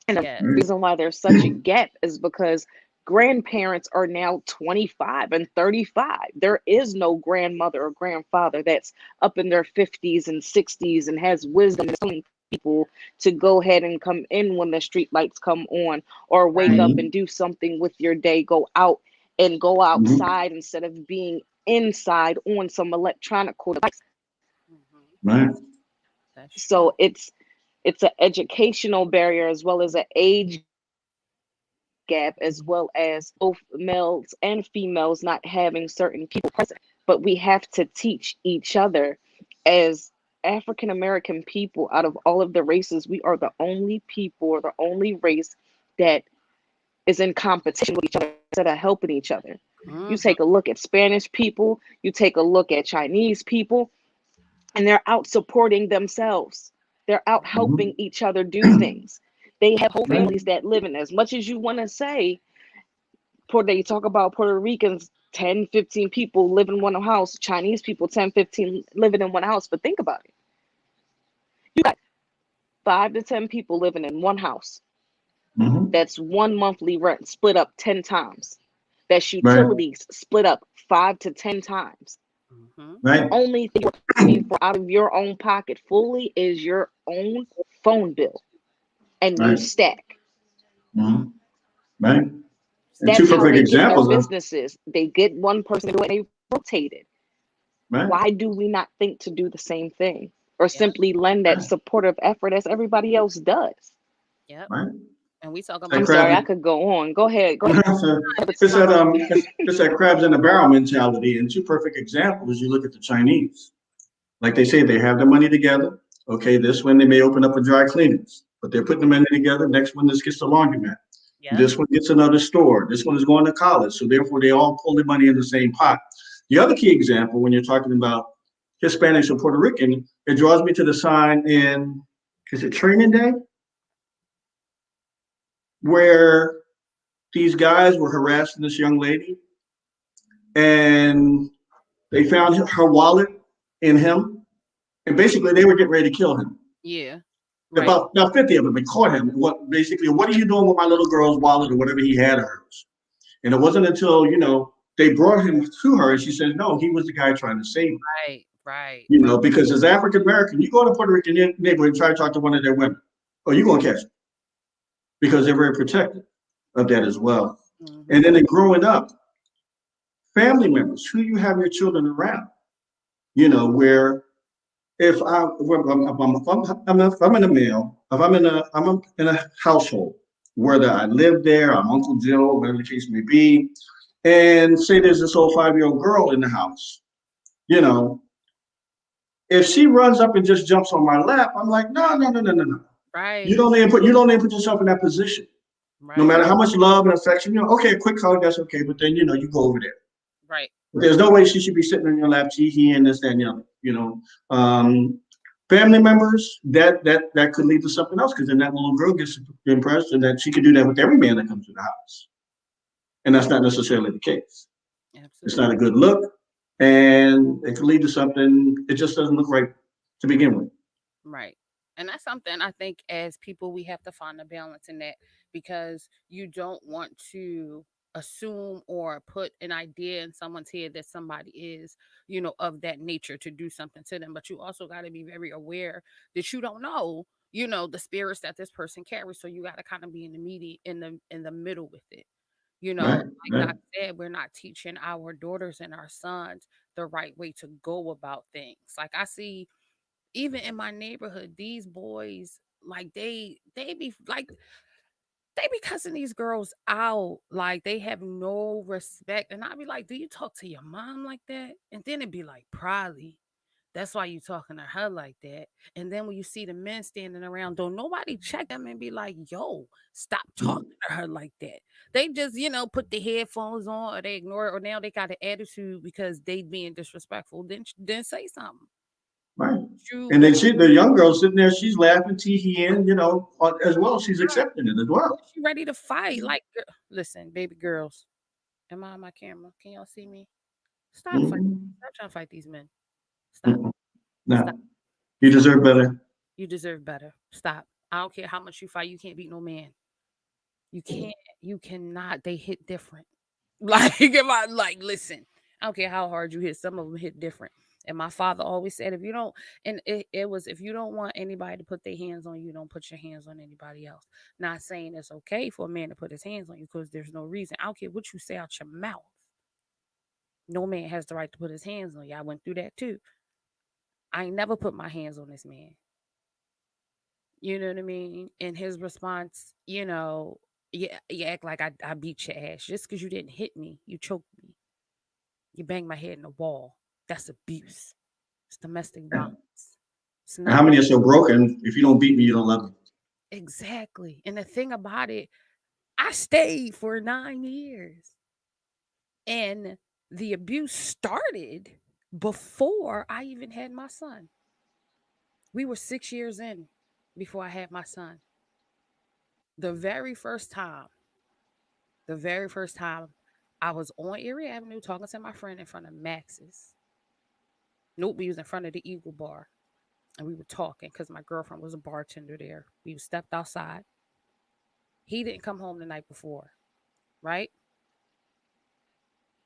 And the Yes. Right. reason why there's such a gap is because grandparents are now 25 and 35. There is no grandmother or grandfather that's up in their 50s and 60s and has wisdom and telling people to go ahead and come in when the street lights come on, or wake Right. up Mhm. and do something with your day. Go out and go Mhm. outside instead of being inside on some electronic device. Mm-hmm. Right. That's true. So it's an educational barrier as well as an age gap, as well as both males and females not having certain people present. But we have to teach each other as African American people. Out of all of the races, we are the only people or the only race that is in competition with each other instead of helping each other. You Mm-hmm. take a look at Spanish people, you take a look at Chinese people, and they're out supporting themselves. They're out Yep. helping Mhm. each other do things. They have whole Right. families that live in. As much as you want to say, they talk about Puerto Ricans, 10, 15 people live in one house, Chinese people, 10, 15 living in one house. But think about it. You got 5 to 10 people living in one house. Mhm. That's one monthly rent split up 10 times. That's Right. utilities split up 5 to 10 times. Mm-hmm. The Right. only thing you're paying for out of your own pocket fully is your own phone bill, and you Right. stack. Mhm. Right. And two That's how perfect they get their examples of businesses. They get one person to do it, and they rotate it. right. Why do we not think to do the same thing, or Yep. simply lend that Right. supportive effort as everybody else does? Yep. Right. And we talk That I'm about sorry, crabs. I could go on. Go ahead. Go ahead. It's that it's that crabs in the barrel mentality. And two perfect examples. You look at the Chinese. Like they say, they have the money together. Okay, this one they may open up a dry cleaners, but they're putting the money together. Next one, this gets the laundromat. yep. This one gets another store. This one is going to college. So therefore, they all pull their money in the same pot. The other key example, when you're talking about Hispanics or Puerto Rican, it draws me to the sign in, is it Training Day, where these guys were harassing this young lady, and they found her wallet in him, and basically they were getting ready to kill him. Yeah. Right. About 50 of them, they caught him. What are you doing with my little girl's wallet or whatever he had of hers? And it wasn't until, they brought him to her and she said, no, he was the guy trying to save her. Right. Right. Because as African American, you go to Puerto Rican neighborhood and try to talk to one of their women, oh, you're going to catch them because they're very protective of that as well. Mm-hmm. And then in growing up, family members, who you have your children around, where if I'm in a male, if I'm in a household, whether I live there, I'm Uncle Joe, whatever the case may be, and say there's this old 5-year-old girl in the house, you know, if she runs up and just jumps on my lap, I'm like, no, no, no, no, no, no. You Right. don't even put yourself in that position. No Right. matter how much love and affection, okay, a quick hug, that's okay, but then you go over there. Right. There's no way she should be sitting on your lap, he and this, that, and the other. Family members that could lead to something else because then that little girl gets impressed and that she could do that with every man that comes to the house, and that's not necessarily the case. It's Absolutely. not a good look, and it could lead to something. It just doesn't look right to begin with. Right. And that's something I think as people we have to find a balance in that because you don't want to assume or put an idea in someone's head that somebody is, of that nature to do something to them. But you also got to be very aware that you don't know, the spirits that this person carries. So you got to kind of be in the in the middle with it. Right, Like right, Doc said, we're not teaching our daughters and our sons the right way to go about things. Like I see even in my neighborhood, these boys like they be like they be cussing these girls out like they have no respect. And I'd be like, do you talk to your mom like that? And then it'd be like, probably. That's why you talking to her like that. And then when you see the men standing around, don't nobody check them and be like, yo, stop talking to her like that. They just, put the headphones on or they ignore it or now they got an attitude because they being disrespectful. Then say something. right. You And go then the young girl sitting there, she's laughing, teeing, as well. She's accepting it as well. she ready to fight. Like, listen, baby girls, am I on my camera? Can y'all see me? Stop fighting. Mm-hmm. Stop trying to fight these men. Stop. Mm-mm. Stop. No, you Stop. deserve better. You deserve better. Stop. I don't care how much you fight. You can't beat no man. You can't. You cannot. They hit different. Like, if I like, listen. I don't care how hard you hit. Some of them hit different. And my father always said, if you don't, and it was, if you don't want anybody to put their hands on you, don't put your hands on anybody else. Not saying it's okay for a man to put his hands on you because there's no reason. I don't care what you say out your mouth. No man has the right to put his hands on you. I went through that too. I ain't never put my hands on this man. You know what I mean? And his response, yeah, you act like I beat your ass just because you didn't hit me. You choked me. You banged my head in the wall. That's abuse. It's domestic Yeah. violence. It's And how not many are so broken? If you don't beat me, you don't love me. exactly. And the thing about it, I stayed for 9 years. And the abuse started before I even had my son. We were 6 years in before I had my son. The very first time, the very first time I was on Erie Avenue talking to my friend in front of Max's. Nope, we was in front of the Eagle Bar. And we were talking because my girlfriend was a bartender there. We stepped outside. He didn't come home the night before, right?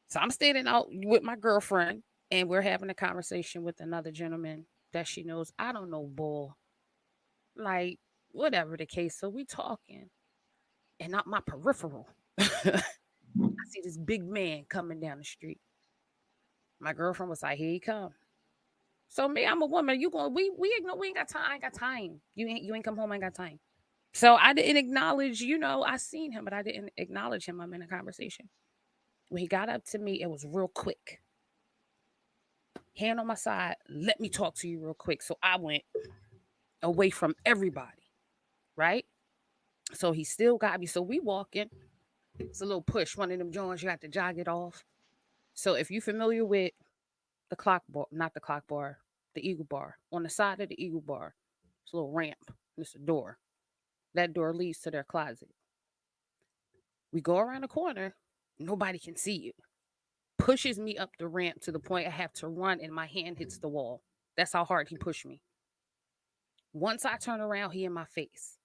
So I'm standing out with my girlfriend and we're having a conversation with another gentleman that she knows. I don't know bull. Like, whatever the case. So we talking. And not my peripheral. I see this big man coming down the street. My girlfriend was like, here he come. So me, I'm a woman. You going we ain't got time. I ain't got time. You ain't come home, I ain't got time. So I didn't acknowledge, I seen him, but I didn't acknowledge him. I'm in a conversation. When he got up to me, it was real quick. Hand on my side, let me talk to you real quick. So I went away from everybody, right? So he still got me. So we walking. It's a little push, one of them joints, you have to jog it off. So if you're familiar with the clock bar, not the clock bar, the Eagle Bar. On the side of the Eagle Bar, it's a little ramp. It's a door. That door leads to their closet. We go around the corner. Nobody can see you. Pushes me up the ramp to the point I have to run and my hand hits the wall. That's how hard he pushed me. Once I turn around, he in my face.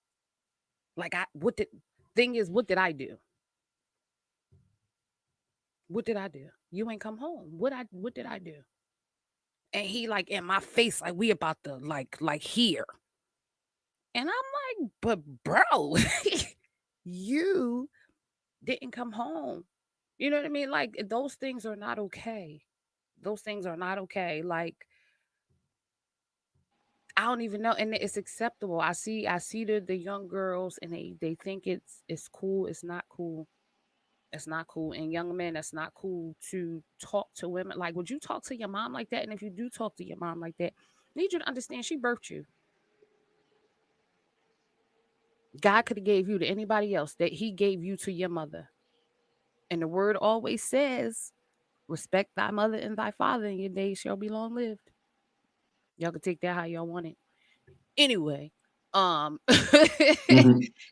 Like what did thing is, what did I do? What did I do? You ain't come home. What did I do? And he like in my face, like we about to like here. And I'm like, but bro, you didn't come home. You know what I mean? Like those things are not okay. Those things are not okay. Like I don't even know, and it's acceptable. I see the young girls, and they think it's cool. It's not cool. It's not cool. And young men, that's not cool to talk to women. Like, would you talk to your mom like that? And if you do talk to your mom like that, I need you to understand she birthed you. God could have gave you to anybody else that He gave you to your mother. And the word always says, "Respect thy mother and thy father, and your days shall be long lived." Y'all can take that how y'all want it. Anyway, Hmm.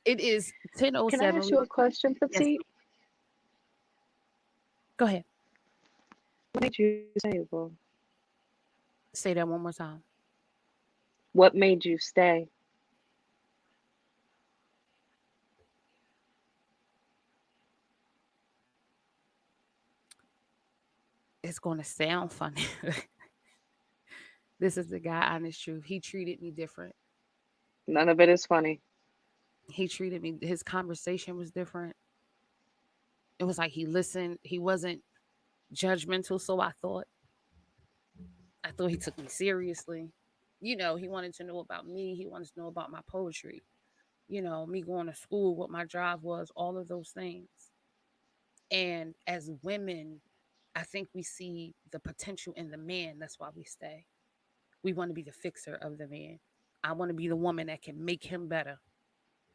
it is Can I 10:07. ask you a question, Yes, Petite? go ahead. What made you stay? Well, Say that one more time. what made you stay? It's gonna sound funny. This is the guy, honest truth. He treated me different. None of it is funny. He treated me. His conversation was different. It was like he listened. He wasn't judgmental. So I thought. I thought he took me seriously. He wanted to know about me. He wanted to know about my poetry. Me going to school, what my drive was, all of those things. And as women, I think we see the potential in the man. That's why we stay. We want to be the fixer of the man. I want to be the woman that can make him better.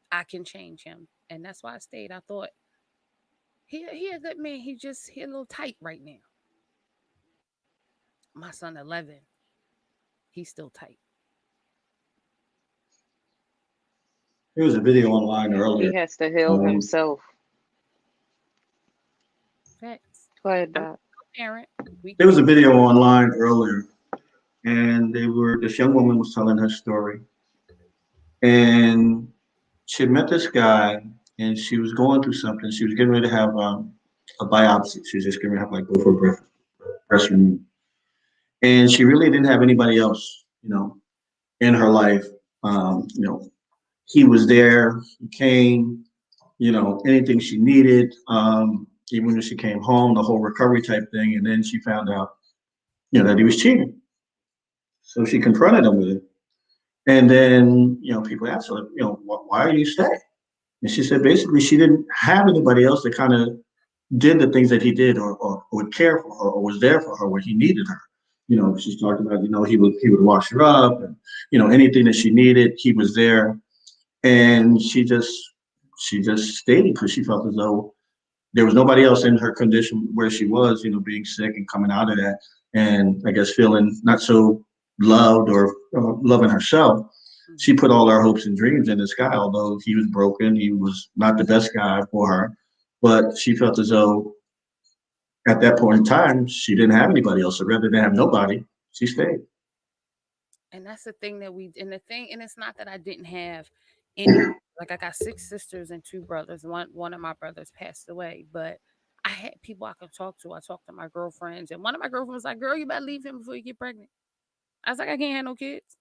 I can change him. And that's why I stayed. I thought he a good man. He a little tight right now. My son 11, he's still tight. There was a video online earlier. He has to heal Um, himself. Facts. Go ahead, I'm Doc. a parent. We there was a video online earlier, and this young woman was telling her story, and she had met this guy, and she was going through something. She was getting ready to have a biopsy. She was just getting ready to have like go for a breast removed, and she really didn't have anybody else, in her life. He was there. He came. Anything she needed. Even when she came home, the whole recovery type thing, and then she found out, that he was cheating. So she confronted him with it. And then, people asked her, why are you staying? And she said basically she didn't have anybody else that kind of did the things that he did or would care for her or was there for her when he needed her. She's talked about, he would wash her up and, anything that she needed, he was there. And she just stayed because she felt as though there was nobody else in her condition where she was, being sick and coming out of that. And I guess feeling not so loved or loving herself, she Mhm. put all her hopes and dreams in this guy. Although he was broken, he was not the best guy for her. But she felt as though at that point in time, she didn't have anybody else. So rather than have nobody, she stayed. And that's the thing that and it's not that I didn't have any, like I got six sisters and two brothers. One of my brothers passed away, but I had people I could talk to. I talked to my girlfriends, and one of my girlfriends was like, "Girl, you better leave him before you get pregnant." I was like, "I can't have no kids."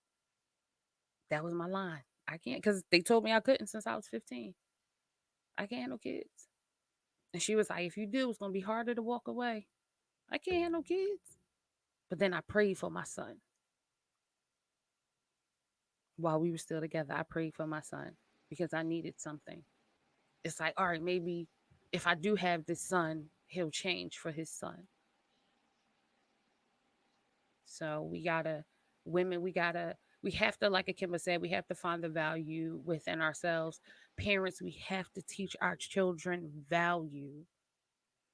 That was my line. I can't, because they told me I couldn't since I was 15. I can't have no kids. And she was like, "If you do, it's gonna be harder to walk away." I can't have no kids. But then I prayed for my son while we were still together. I prayed for my son because I needed something. It's like, all right, maybe if I do have this son, he'll change for his son. So we have to, like Akimba said, we have to find the value within ourselves. Parents, we have to teach our children value.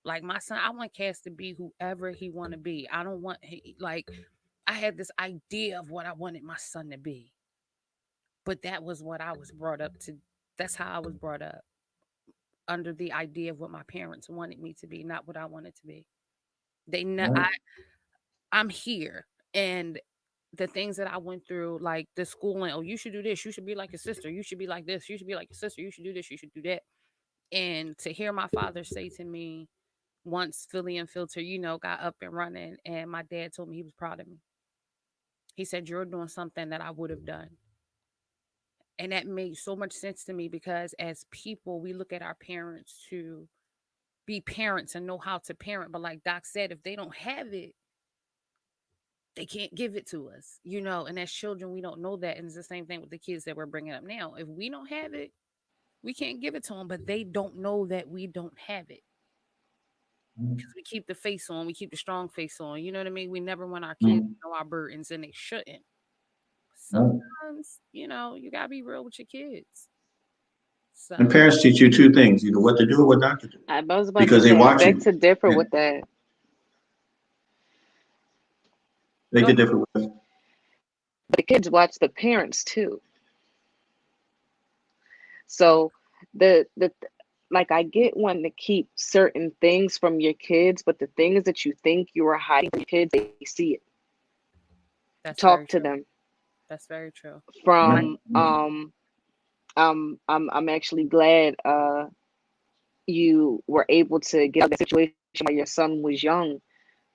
Like my son, I want Cass to be whoever he want to be. I don't want like I had this idea of what I wanted my son to be, but that was what I was brought up to. That's how I was brought up, under the idea of what my parents wanted me to be, not what I wanted to be. They, Right. I'm here, and the things that I went through, like the schooling. Oh, you should do this. You should be like your sister. You should be like this. You should be like your sister. You should do this. You should do that. And to hear my father say to me, once Philly and Filter, got up and running, and my dad told me he was proud of me. He said, "You're doing something that I would have done." And that made so much sense to me, because as people, we look at our parents to be parents and know how to parent. But like Doc said, if they don't have it, they can't give it to us. And as children, we don't know that. And it's the same thing with the kids that we're bringing up now. If we don't have it, we can't give it to them, but they don't know that we don't have it, because we keep the face on, we keep the strong face on. You know what I mean? We never want our kids Mm. to know our burdens, and they shouldn't. Right. Sometimes, you gotta be real with your kids. And So parents teach you two things, either what to do or what not to do, I was about to because they say, I watch beg you. to differ Yeah, with that. they go could ahead. differ with. But the kids watch the parents too. So the like I get wanting to keep certain things from your kids, but the things that you think you are hiding from your kids, they see it. That's very Talk to true. them. That's very true. Right. From I'm actually glad you were able to get out of that situation while your son was young,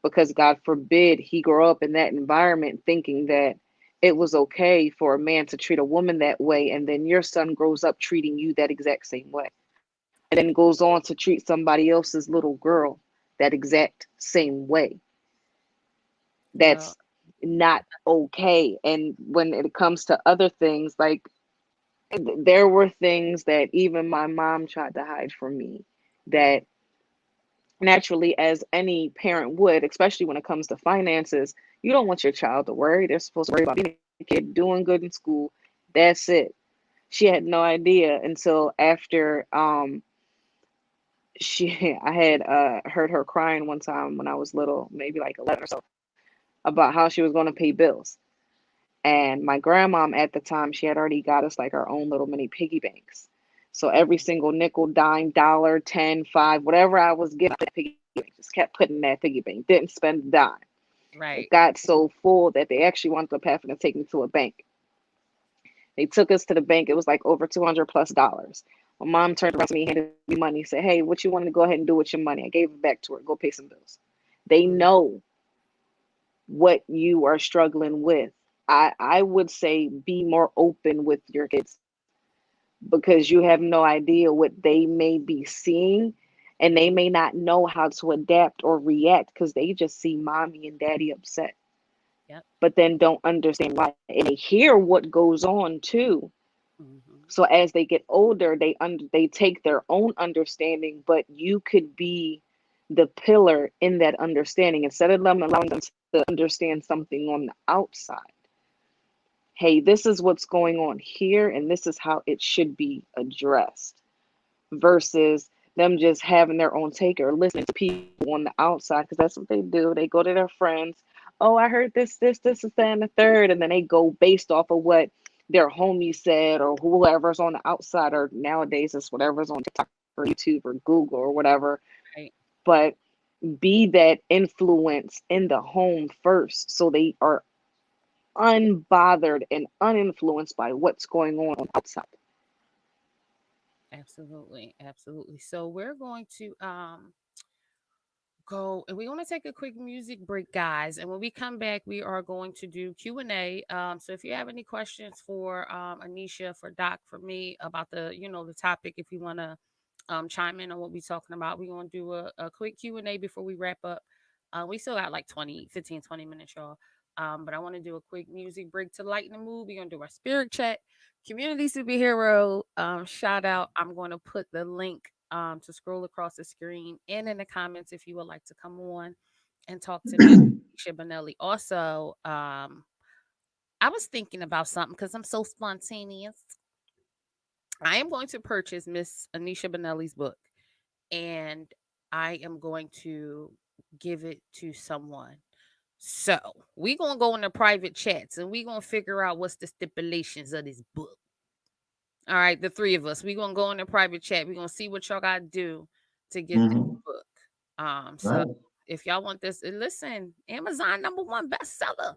because God forbid he grow up in that environment thinking that it was okay for a man to treat a woman that way, and then your son grows up treating you that exact same way, and then goes on to treat somebody else's little girl that exact same way. Well, That's not okay. And when it comes to other things, like there were things that even my mom tried to hide from me, that naturally, as any parent would, especially when it comes to finances, you don't want your child to worry. They're supposed to worry about being a kid, doing good in school. That's it. She had no idea until after she I had heard her crying one time when I was little, maybe like 11 or so, about how she was going to pay bills. And my grandmom at the time, she had already got us like our own little mini piggy banks. So every mhm, single nickel, dime, dollar, 10, 5, whatever I was getting, that piggy bank, just kept putting in that piggy bank. Didn't spend a dime. It right, got so full that they actually wanted up having to take me to a bank. They took us to the bank. It was like over 200 plus dollars. My mom turned around to me, handed me money, said, "Hey, what you want to go ahead and do with your money?" I gave it back to her. Go pay some bills. They mhm, know what you are struggling with. I would say be more open with your kids, because you have no idea what they may be seeing, and they may not know how to adapt or react because they just see mommy and daddy upset, yep, but then don't understand why. And they hear what goes on too. mhm, So as they get older, they take their own understanding, but you could be the pillar in that understanding instead of them allowing them to understand something on the outside. Hey, this is what's going on here, and this is how it should be addressed, versus them just having their own take or listening to people on the outside, because that's what they do. They go to their friends. Oh, I heard this, is that, and the third, and then they go based off of what their homie said or whoever's on the outside, or nowadays it's whatever's on TikTok or YouTube or Google or whatever. right, But be that influence in the home first, so they are unbothered and uninfluenced by what's going on outside. absolutely, absolutely. So we're going to go, and we're going to take a quick music break, guys, and when we come back we are going to do Q&A. So if you have any questions for Anisha, for Doc, for me, about the topic, if you want to chime in on what we're talking about, we're going to do a quick Q&A before we wrap up. We still got like 20 minutes, y'all. But I want to do a quick music break to lighten the mood. We're going to do our spirit chat, community superhero shout out. I'm going to put the link to scroll across the screen and in the comments if you would like to come on and talk to Miss Anisha Bonelli. Also, I was thinking about something because I'm so spontaneous. I am going to purchase Miss Anisha Bonelli's book, and I am going to give it to someone. So we gonna go into private chats and we gonna figure out what's the stipulations of this book. All right, the three of us. We gonna go in a private chat. We gonna see what y'all gotta do to get this Hmm. book. So Right. if y'all want this, listen, Amazon #1 bestseller.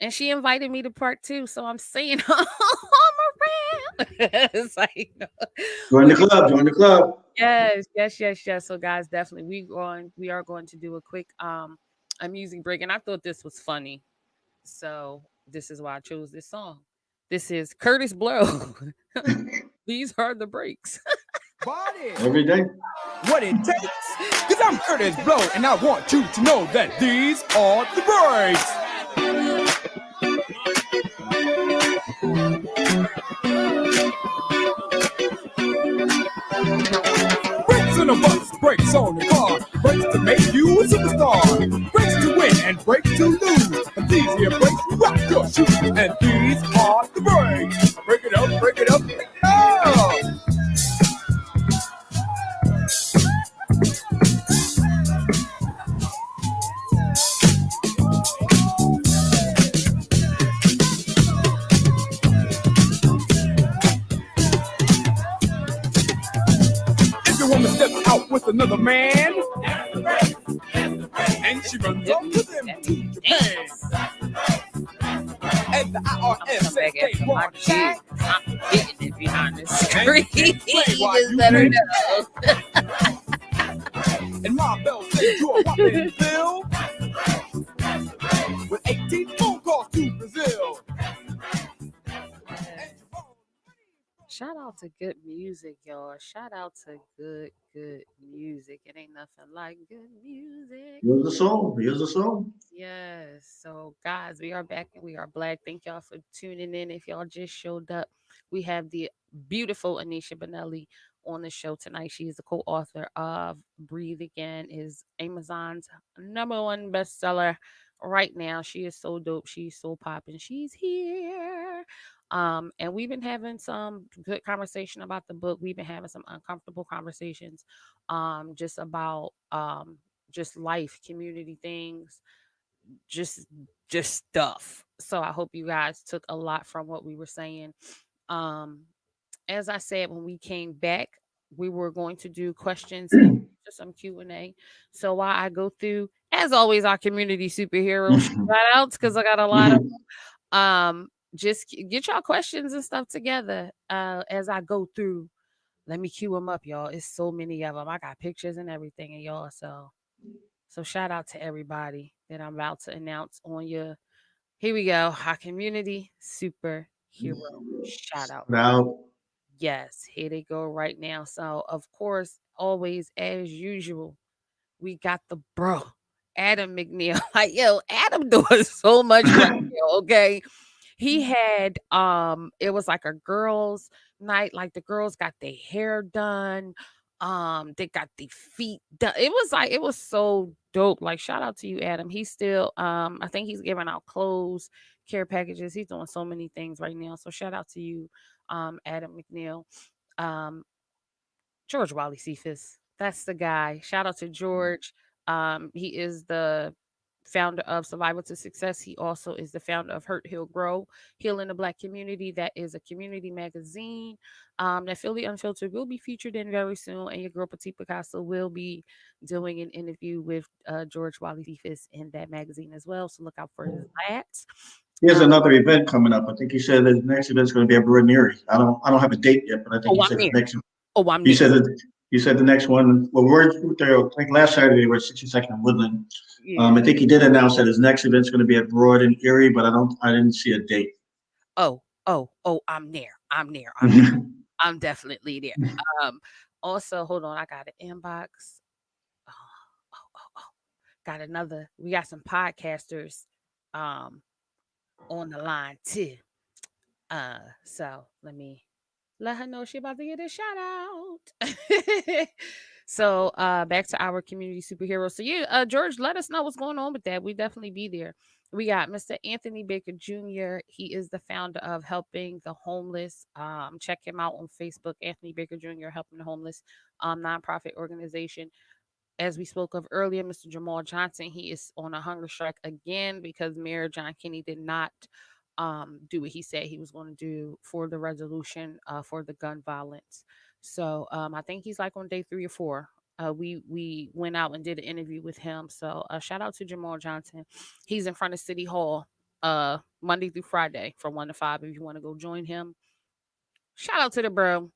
And she invited me to part two. So I'm saying I'm around. It's like Join we the club. Join the club. yes, yes, yes, yes. So guys, definitely we are going to do a quick a music break. And I thought this was funny. So this is why I chose this song. This is Curtis Blow. These are the breaks. Body, Every day. what it takes. Cause I'm Curtis Blow, and I want you to know that these are the breaks. Brakes on the bus, brakes on the car, brakes to make you a superstar, brakes to win and brakes to lose. And these here brakes rock your shoes, and these are the brakes. Break it up, break it up, break it up. If your woman steps out with another man, and she runs off with him to Japan, and the I'm gonna IRS come says back they after my want cue. tax, I'm getting it behind the and you screen. can't play You while just you better get know. and my bell says you're a whopping bill with 18 phone calls to Brazil. Shout out to good music, y'all. Shout out to good music. It ain't nothing like good music. Here's the song. Here's the song. Yes. So, guys, we are back and we are black. Thank y'all for tuning in. If y'all just showed up, we have the beautiful Anesha Bonelli on the show tonight. She is the co-author of Breathe Again, is Amazon's #1 bestseller right now. She is so dope. She's so popping. She's here. And we've been having some good conversation about the book. We've been having some uncomfortable conversations, just about just life, community things, just just stuff. So I hope you guys took a lot from what we were saying. Um, as I said when we came back, we were going to do questions and just some Q&A. So while I go through, as always, our community superhero shout outs because I got a lot of just get y'all questions and stuff together as I go through. Let me cue them up, y'all. It's so many of them. I got pictures and everything of y'all. So shout out to everybody that I'm about to announce on your. Here we go. Our community superhero shout out. Now, Yes, here they go right now. So of course, always as usual, we got the bro, Adam McNeil. Like, yo, Adam doing so much right now, okay? He had it was like a girls' night, like the girls got their hair done, they got the feet done. It was like it was so dope. Like shout out to you, Adam. He's still I think he's giving out clothes, care packages. He's doing so many things right now. So shout out to you, Adam McNeil. Um George Wally Cephas. That's the guy. Shout out to George. He is the founder of Survival to Success. He also is the founder of Hurt Heal Grow, Healing the Black Community. That is a community magazine that Philly Unfiltered will be featured in very soon. And your girl Petit Picasso will be doing an interview with George Wally Cephas in that magazine as well. So look out for that. here's Um, another event coming up. I think he said the next event's going to be at Erie. I don't have a date yet, but I think oh, he I'm said the near. next. Oh, I'm He near. said that. He said the next one. Well, we're there. I think last Saturday we were at 62nd and Woodland. Yeah. I think he did announce that his next event's going to be at Broad and Erie, but I didn't see a date. Oh, I'm there. I'm there. I'm there. I'm definitely there. Um, Also, hold on, I got an inbox. Oh, oh. Got another. We got some podcasters um on the line too. So let me let her know she about to get a shout out. So back to our community superhero. So yeah, George, let us know what's going on with that. We definitely be there. We got Mr. Anthony Baker Jr. He is the founder of Helping the Homeless. Check him out on Facebook, Anthony Baker Jr. Helping the Homeless, nonprofit organization. As we spoke of earlier, Mr. Jamal Johnson, he is on a hunger strike again because Mayor John Kenney did not do what he said he was going to do for the resolution for the gun violence. So I think he's like on day 3 or 4. We went out and did an interview with him. So shout out to Jamal Johnson. He's in front of City Hall Monday through Friday from 1 to 5. If you want to go join him, shout out to the bro.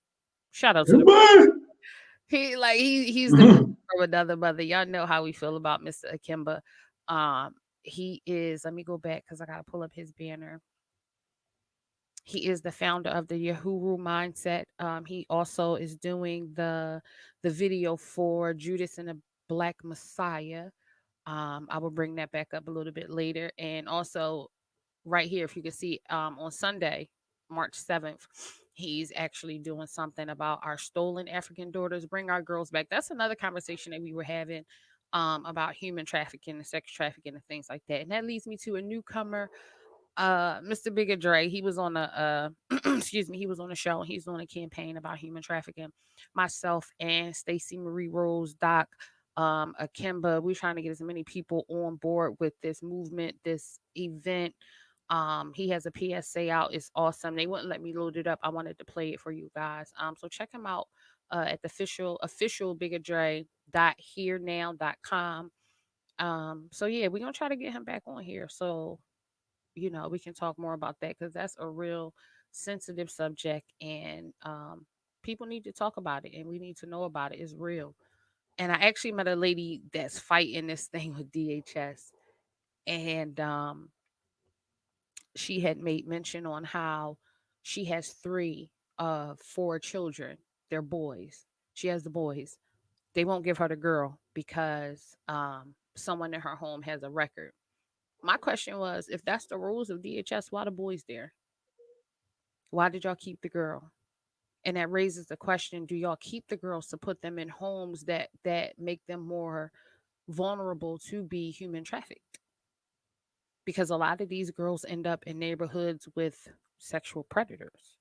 Shout out to the he's the from another mother. Y'all know how we feel about Mr. Akimba. He is. Let me go back because I gotta pull up his banner. He is the founder of the Yahoo Mindset. He also is doing the video for Judas and the Black Messiah. I will bring that back up a little bit later, and also right here, if you can see, on Sunday, March 7th, he's actually doing something about our stolen African daughters. Bring our girls back. That's another conversation that we were having about human trafficking and sex trafficking and things like that. And that leads me to a newcomer, Mr. Bigger Dre. He was on a excuse me, he was on a show. He's doing a campaign about human trafficking. Myself and Stacey Marie Rose, Doc, Akimba, we're trying to get as many people on board with this movement, this event. He has a PSA out. It's awesome. They wouldn't let me load it up. I wanted to play it for you guys. So check him out at the official Bigger Dre .herenow.com. So yeah, we're gonna try to get him back on here. So we can talk more about that because that's a real sensitive subject, and people need to talk about it and we need to know about it. It's real. And I actually met a lady that's fighting this thing with DHS, and she had made mention on how she has 3 of 4 children. They're boys. She has the boys. They won't give her the girl because someone in her home has a record. My question was, if that's the rules of DHS, why the boys there? Why did y'all keep the girl? And that raises the question, do y'all keep the girls to put them in homes that make them more vulnerable to be human trafficked? Because a lot of these girls end up in neighborhoods with sexual predators.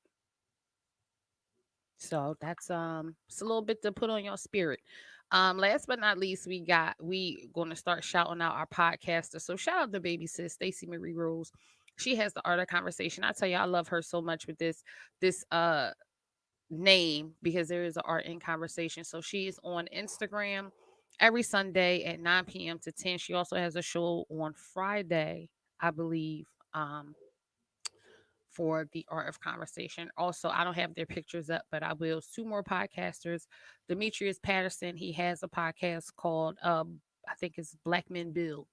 So that's it's a little bit to put on your spirit. Last but not least, we gonna start shouting out our podcasters. So shout out to baby sis Stacey Marie Rose. She has the art of conversation. I tell you, I love her so much with this name because there is an art in conversation. So she is on Instagram every Sunday at 9 p.m. to 10. She also has a show on Friday, I believe. For the art of conversation. Also, I don't have their pictures up, but I will. 2 more podcasters. Demetrius Patterson, he has a podcast called I think it's Black Men Build.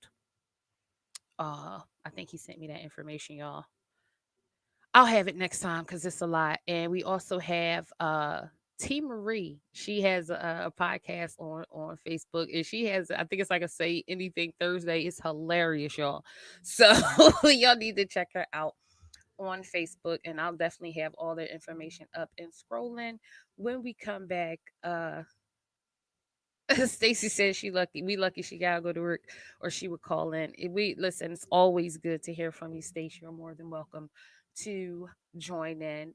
I think he sent me that information, y'all. I'll have it next time because it's a lot. And we also have T Marie. She has a podcast on Facebook, and she has, I think it's like a Say Anything Thursday. It's hilarious, y'all. So y'all need to check her out on Facebook, and I'll definitely have all their information up and scrolling when we come back. Stacy says she lucky. We lucky she gotta go to work, or she would call in. If we listen, it's always good to hear from you, Stacy. You're more than welcome to join in.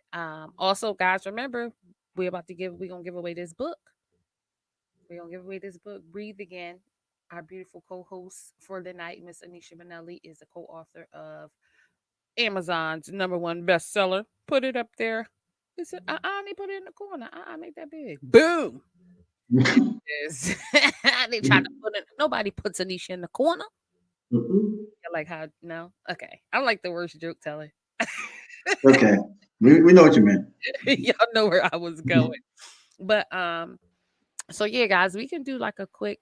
Also, guys, remember we're gonna give away this book. We're gonna give away this book, Breathe Again. Our beautiful co-host for the night, Miss Anesha Bonelli, is a co-author of Amazon's #1 bestseller. Put it up there. They said, they put it in the corner. Make that big. Boom. Yes. They tried to put it. Nobody puts Anisha in the corner. I like how, no? Okay. I'm like the worst joke teller. Okay. We know what you meant. Y'all know where I was going. But so yeah, guys, we can do like a quick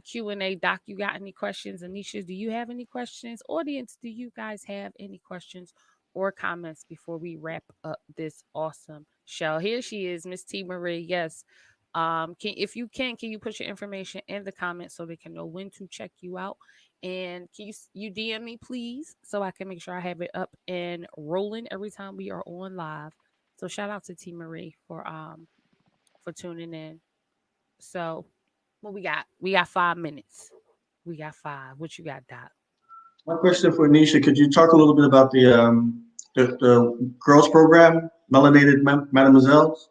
Q&A. Doc, you got any questions? Anisha, do you have any questions? Audience, do you guys have any questions or comments before we wrap up this awesome show? Here she is, Miss T Marie. Yes. If you can you put your information in the comments so they can know when to check you out? And can you DM me, please, so I can make sure I have it up and rolling every time we are on live. So shout out to T Marie for tuning in. So what we got? We got 5 minutes. We got 5. What you got, Doc? My question for Anisha, could you talk a little bit about the girls program, Melanated Mademoiselles?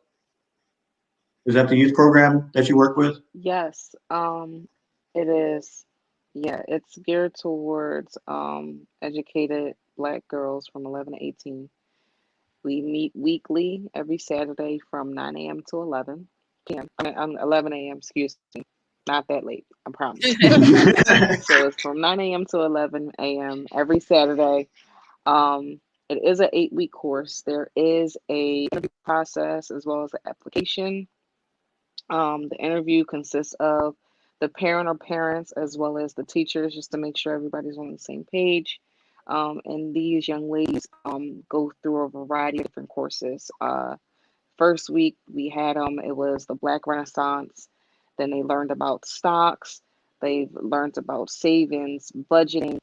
Is that the youth program that you work with? Yes, it is. Yeah, it's geared towards educated Black girls from 11 to 18. We meet weekly every Saturday from 9 a.m. to 11 p.m. I mean, 11 a.m. Excuse me, not that late. I promise. So it's from 9 a.m. to 11 a.m. every Saturday. Um, it is an 8-week course. There is a interview process as well as an application. The interview consists of the parent or parents as well as the teachers, just to make sure everybody's on the same page. And these young ladies go through a variety of different courses. First week we had them, it was the Black Renaissance. Then they learned about stocks. They've learned about savings, budgeting,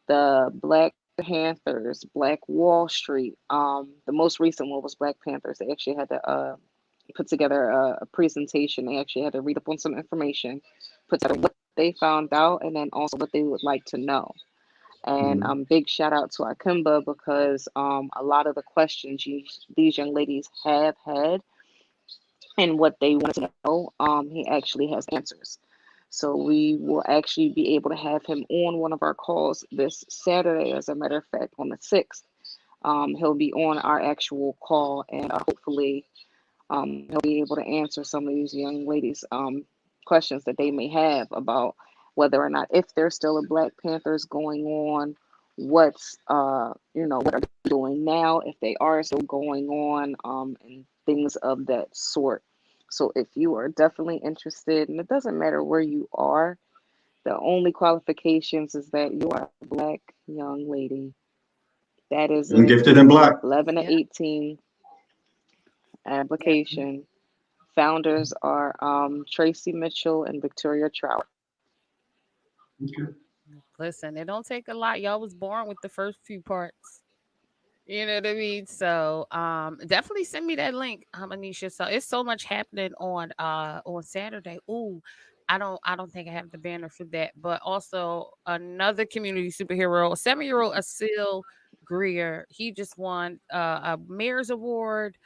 the Black Panthers, Black Wall Street. The most recent one was Black Panthers. They actually had to put together a presentation. They actually had to read up on some information, put together what they found out, and then also what they would like to know. And Mhm. big shout out to Akimba because a lot of the questions these young ladies have had and what they want to know, he actually has answers. So we will actually be able to have him on one of our calls this Saturday, as a matter of fact, on the 6th. He'll be on our actual call, and hopefully he'll be able to answer some of these young ladies' questions that they may have about whether or not, if there's still a Black Panthers going on, what's what are they doing now, if they are still going on, and things of that sort. So if you are definitely interested, and it doesn't matter where you are, the only qualifications is that you are a Black young lady. That is And it. gifted in black. 11 to Yeah, 18 yeah. application. Founders are Tracy Mitchell and Victoria Trout. Okay. Listen, it don't take a lot. Y'all was born with the first few parts. You know what I mean? So definitely send me that link, Anisha. So it's so much happening on Saturday. Ooh, I don't think I have the banner for that. But also another community superhero, a 7-year-old Asil Greer. He just won a mayor's award.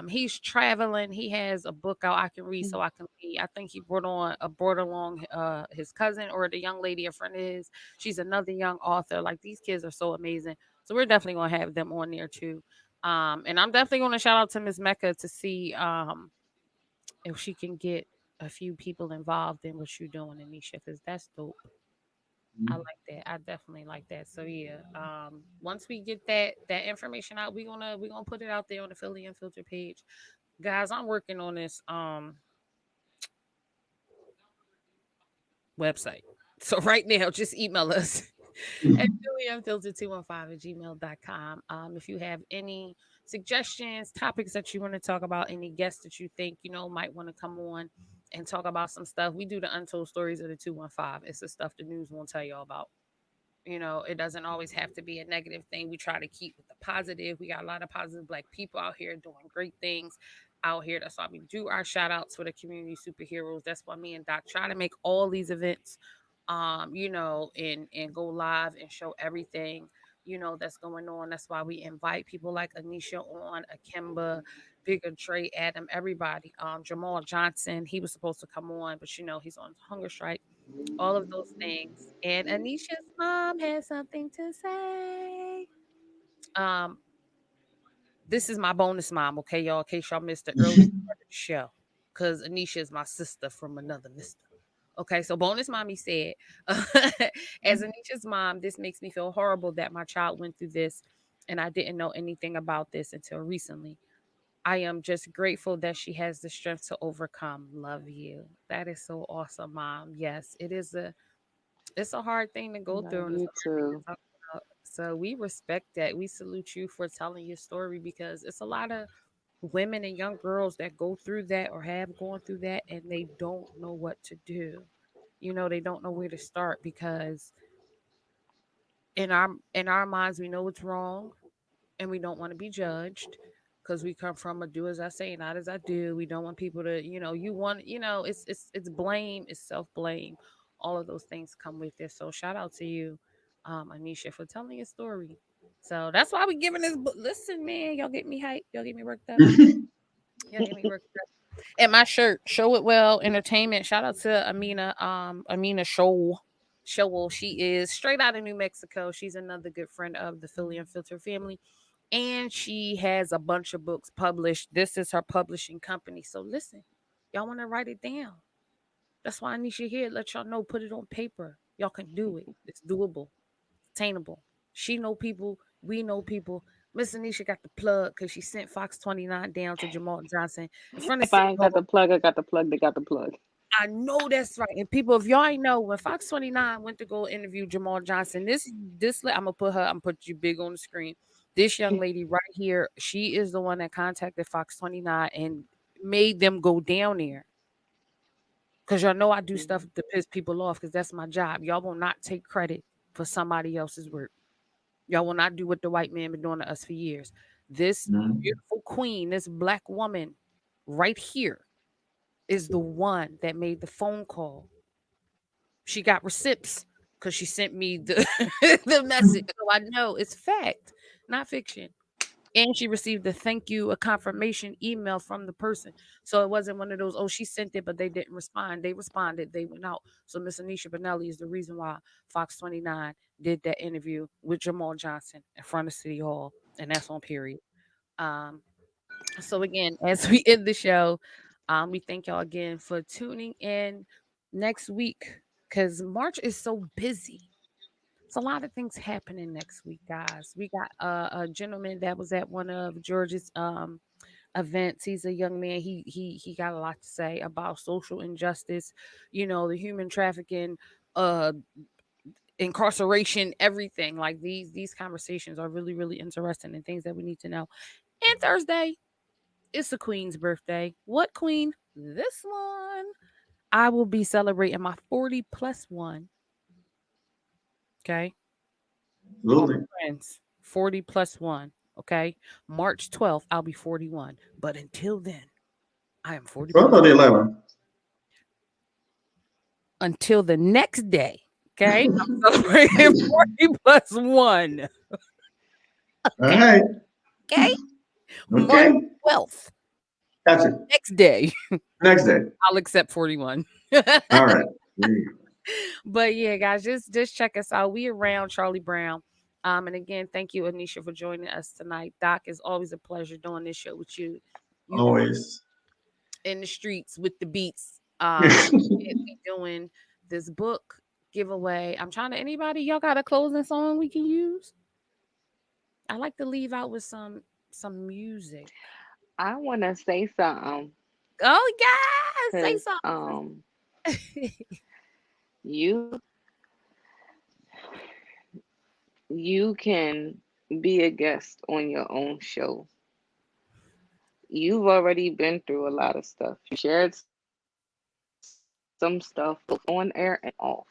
He's traveling. He has a book out I can read so I can read. I think he brought along his cousin or the young lady, a friend of his. She's another young author. Like these kids are so amazing. So we're definitely gonna have them on there too. And I'm definitely gonna shout out to Miss Mecca to see if she can get a few people involved in what you're doing, Anisha, because that's dope. I like that. I definitely like that. So yeah, once we get that information out, we're gonna put it out there on the Philly Unfiltered page. Guys, I'm working on this website. So right now, just email us at phillyunfiltered215 at gmail.com. If you have any suggestions, topics that you want to talk about, any guests that you think might want to come on and talk about some stuff, we do the untold stories of the 215. It's the stuff the news won't tell y'all about. It doesn't always have to be a negative thing. We try to keep with the positive. We got a lot of positive Black people out here doing great things out here. That's why we do our shout outs for the community superheroes. That's why me and Doc try to make all these events, and go live and show everything, that's going on. That's why we invite people like Anisha on, Akimba, Bigger Trey, Adam, everybody. Jamal Johnson, he was supposed to come on, but he's on hunger strike, all of those things. And Anisha's mom has something to say. Um, this is my bonus mom, okay, y'all, in case y'all missed the early part of the show. Because Anisha is my sister from another mister. Okay, so bonus mommy said, as Anisha's mom, this makes me feel horrible that my child went through this and I didn't know anything about this until recently. I am just grateful that she has the strength to overcome. Love you. That is so awesome, mom. Yes, it's a hard thing to go through Love and it's you a hard thing to too. talk about. So we respect that. We salute you for telling your story because it's a lot of women and young girls that go through that or have gone through that and they don't know what to do. They don't know where to start because in our minds we know it's wrong and we don't want to be judged because we come from a do as I say, not as I do. We don't want people to, you want, it's blame, it's self blame. All of those things come with it. So shout out to you, Anisha, for telling your story. So that's why we giving this book. Listen, man, y'all get me hyped. Y'all get me worked up. Y'all get me worked up. And my shirt, Show It Well Entertainment. Shout out to Amina Show. She is straight out of New Mexico. She's another good friend of the Philly Unfiltered family. And she has a bunch of books published. This is her publishing company. So listen, y'all want to write it down. That's why Anisha here. Let y'all know, put it on paper. Y'all can do it. It's doable, attainable. She know people. We know people. Miss Anisha got the plug because she sent Fox 29 down to Jamal Johnson in front of If I City ain't got Hall. the plug, I got the plug. They got the plug. I know that's right. And people, if y'all ain't know, when Fox 29 went to go interview Jamal Johnson, I'm gonna put her, I'm gonna put you big on the screen. This young lady right here, she is the one that contacted Fox 29 and made them go down there. Cause y'all know I do stuff Mhm. to piss people off because that's my job. Y'all will not take credit for somebody else's work. Y'all will not do what the white man been doing to us for years. This Mhm. beautiful queen, this black woman right here is the one that made the phone call. She got receipts because she sent me the the message. So I know it's fact, not fiction. And she received a thank you, a confirmation email from the person. So it wasn't one of those, oh, she sent it, but they didn't respond. They responded, they went out. So Miss Anisha Bonelli is the reason why Fox 29 did that interview with Jamal Johnson in front of City Hall. And that's on period. Um, so again, as we end the show, we thank y'all again for tuning in next week because March is so busy. It's a lot of things happening next week, guys. We got a gentleman that was at one of George's events. He's a young man. He got a lot to say about social injustice, the human trafficking, uh incarceration, everything. Like these conversations are really, really interesting and things that we need to know. And Thursday, it's the Queen's birthday. What queen? This one. I will be celebrating my 40 plus one. Okay. All Absolutely. my friends, 40 plus one. Okay. March 12th, I'll be 41. But until then, I am 40 12th plus. or the 11th? Until the next day. Okay. I'm celebrating 40 plus one. All Okay. right. Okay. March Okay. 12th, Gotcha. next day, Next day. I'll accept 41. All right. There you go. But yeah, guys, just check us out. We around Charlie Brown. And again, thank you, Anisha, for joining us tonight. Doc, it's always a pleasure doing this show with you. You know, Always. in the streets with the beats. We doing this book giveaway. I'm trying to y'all got a closing song we can use? I like to leave out with some music. I want to say something Oh yes, say because something. you you can be a guest on your own show. You've already been through a lot of stuff. You shared some stuff both on air and off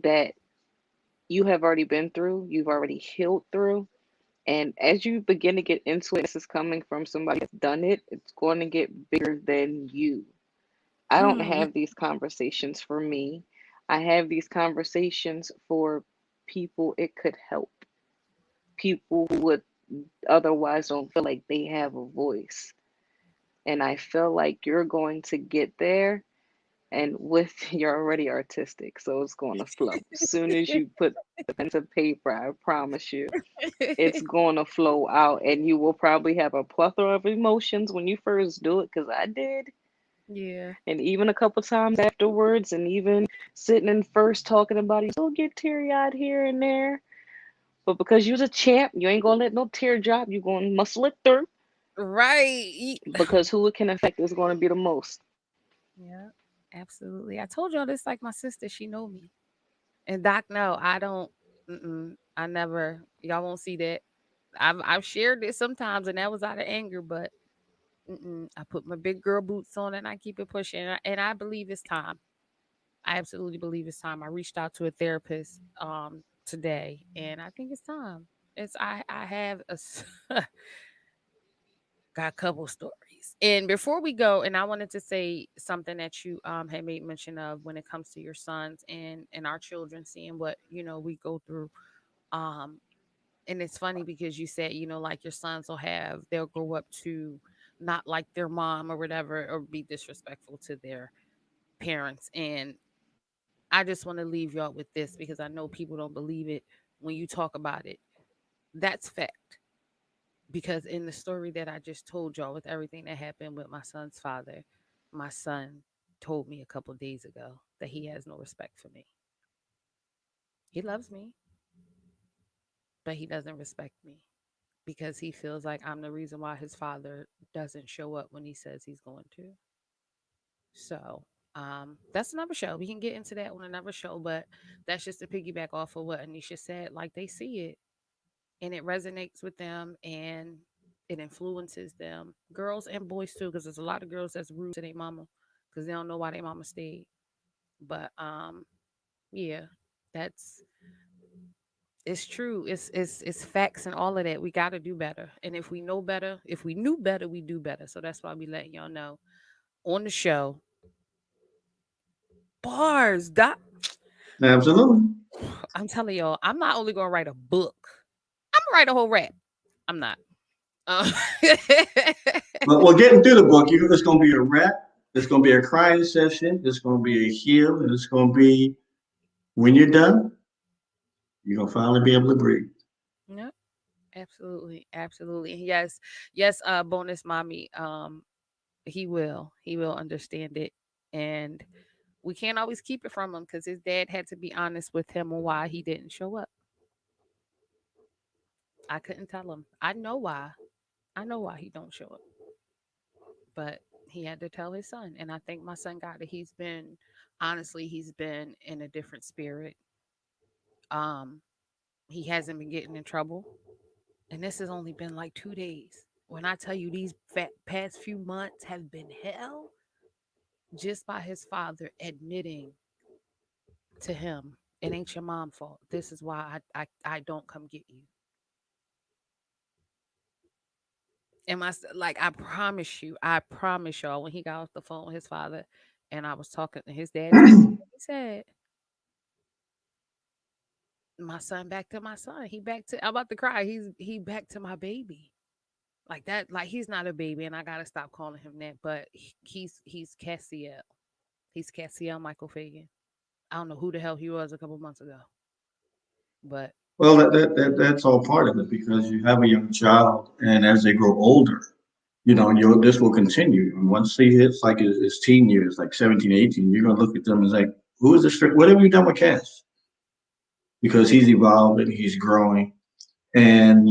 that you have already been through, you've already healed through. And as you begin to get into it, this is coming from somebody that's done it, it's going to get bigger than you. I don't Hmm. have these conversations for me. I have these conversations for people it could help. People who would otherwise don't feel like they have a voice. And I feel like you're going to get there. And with you're already artistic, so it's going to flow. As soon as you put the pen to paper, I promise you, it's going to flow out. And you will probably have a plethora of emotions when you first do it, because I did. Yeah. And even a couple times afterwards, and even sitting in first talking about it, you still get teary eyed here and there. But because you're a champ, you ain't gonna let no tear drop. You're gonna muscle it through, Right. because who it can affect is gonna be the most. Yeah, absolutely. I told y'all this like my sister, she know me. And Doc, no, I don't. I never. Y'all won't see that. I've shared it sometimes, and that was out of anger. But I put my big girl boots on, and I keep it pushing. And I believe it's time. I absolutely believe it's time. I reached out to a therapist today, and I think it's time. I have got a couple stories. And before we go, and I wanted to say something that you had made mention of when it comes to your sons and our children, seeing what we go through. Um, and it's funny because you said like your sons they'll grow up to not like their mom or whatever, or be disrespectful to their parents. And I just want to leave y'all with this because I know people don't believe it when you talk about it. That's fact. Because in the story that I just told y'all, with everything that happened with my son's father, my son told me a couple days ago that he has no respect for me. He loves me, but he doesn't respect me because he feels like I'm the reason why his father doesn't show up when he says he's going to. So, that's another show. We can get into that on another show, but that's just to piggyback off of what Anisha said. Like, they see it and it resonates with them and it influences them, girls and boys too, because there's a lot of girls that's rude to their mama because they don't know why their mama stayed. But yeah, that's it's true. It's facts and all of that. We got to do better, and if we know better, if we knew better, we do better. So that's why we letting y'all know on the show. Bars, doc. Absolutely. I'm telling y'all, I'm not only gonna write a book. I'm gonna write a whole rap. I'm not. Uh, But we're getting through the book. It's going to be a rap. It's going to be a crying session. It's going to be a heal. And it's going to be, when you're done, you're going to finally be able to breathe. no, absolutely, absolutely. Yes, yes. Bonus mommy. He will understand it, and we can't always keep it from him because his dad had to be honest with him on why he didn't show up. I couldn't tell him. I know why. I know why he don't show up, but he had to tell his son, and I think my son got it. He's been, honestly, he's been in a different spirit. Um, he hasn't been getting in trouble, and this has only been like 2 days. When I tell you these past few months have been hell, just by his father admitting to him, it ain't your mom's fault. This is why I don't come get you. And like, I promise y'all, when he got off the phone with his father and I was talking to his dad, he said, my son back to my son. He back to I'm about to cry. He back to my baby. Like that, like he's not a baby, and I gotta stop calling him that. But he's Cassiel. He's Cassiel Michael Fagan. I don't know who the hell he was a couple months ago. But Well, that's all part of it because you have a young child, and as they grow older, this will continue. And once he hits like his teen years, like 17, 18, you're going to look at them and say, who is this? What have you done with Cass? Because he's evolving, he's growing, and,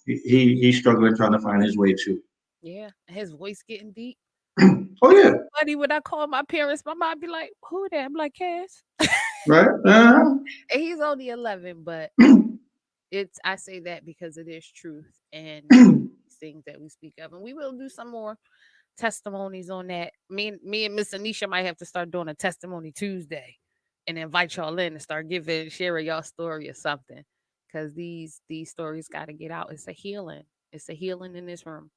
he's struggling trying to find his way too. yeah, his voice getting deep. Oh, It's yeah, so funny when I call my parents, my mom be like, "Who that?" I'm like, "Cass." right? Uh-huh. And he's only 11, but it's I say that because it is truth and things that we speak of, and we will do some more testimonies on that. Me and Miss Anisha might have to start doing a testimony Tuesday, and invite y'all in and start sharing y'all story or something, because these stories got to get out. It's a healing. It's a healing in this room.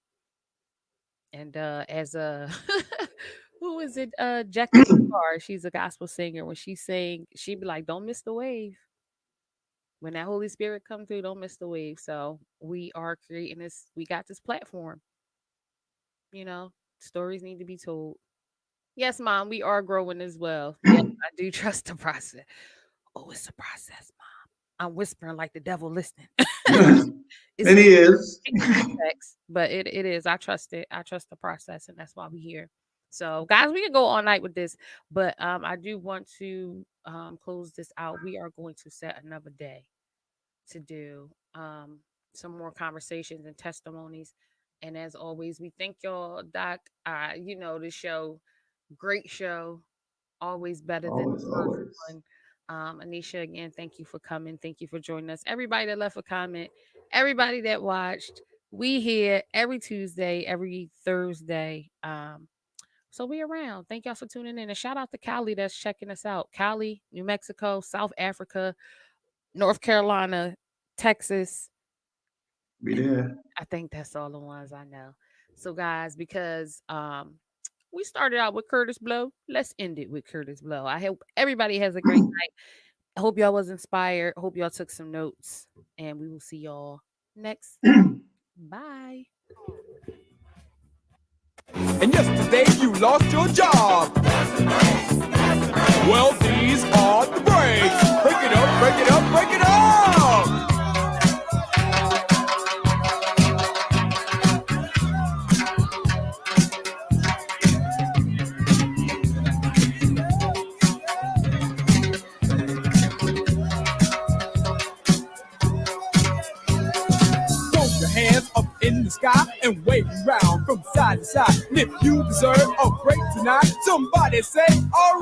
And as a who is it? Jackie Carr. She's a gospel singer. When she sang, she'd be like, "Don't miss the wave." When that Holy Spirit come through, don't miss the wave. So we are creating this. We got this platform. You know, stories need to be told. Yes, mom, we are growing as well. Yes, I do trust the process. Oh, it's a process, mom. I'm whispering like the devil listening. It's And he is. facts, but it is. I trust it. I trust the process, and that's why we're here. So, guys, we can go all night with this, but I do want to close this out. We are going to set another day to do some more conversations and testimonies. And as always, we thank y'all, Doc. The show, great show, always better than Always, the first always. one. Anisha, again, thank you for coming. Thank you for joining us. Everybody that left a comment, everybody that watched, we here every Tuesday, every Thursday. So we around. Thank y'all for tuning in. And shout out to Cali that's checking us out. Cali, New Mexico, South Africa, North Carolina, Texas, Be and there. I think that's all the ones I know. So guys, because we started out with Curtis Blow, let's end it with Curtis Blow. I hope everybody has a great night. I hope y'all was inspired. I hope y'all took some notes, and we will see y'all next. Bye. and yesterday you lost your job. Well, these are the breaks. Break it up, break it up, break it up. Throw your hands up in the sky and wave around from side to side. And if you deserve a break tonight, somebody say, all right.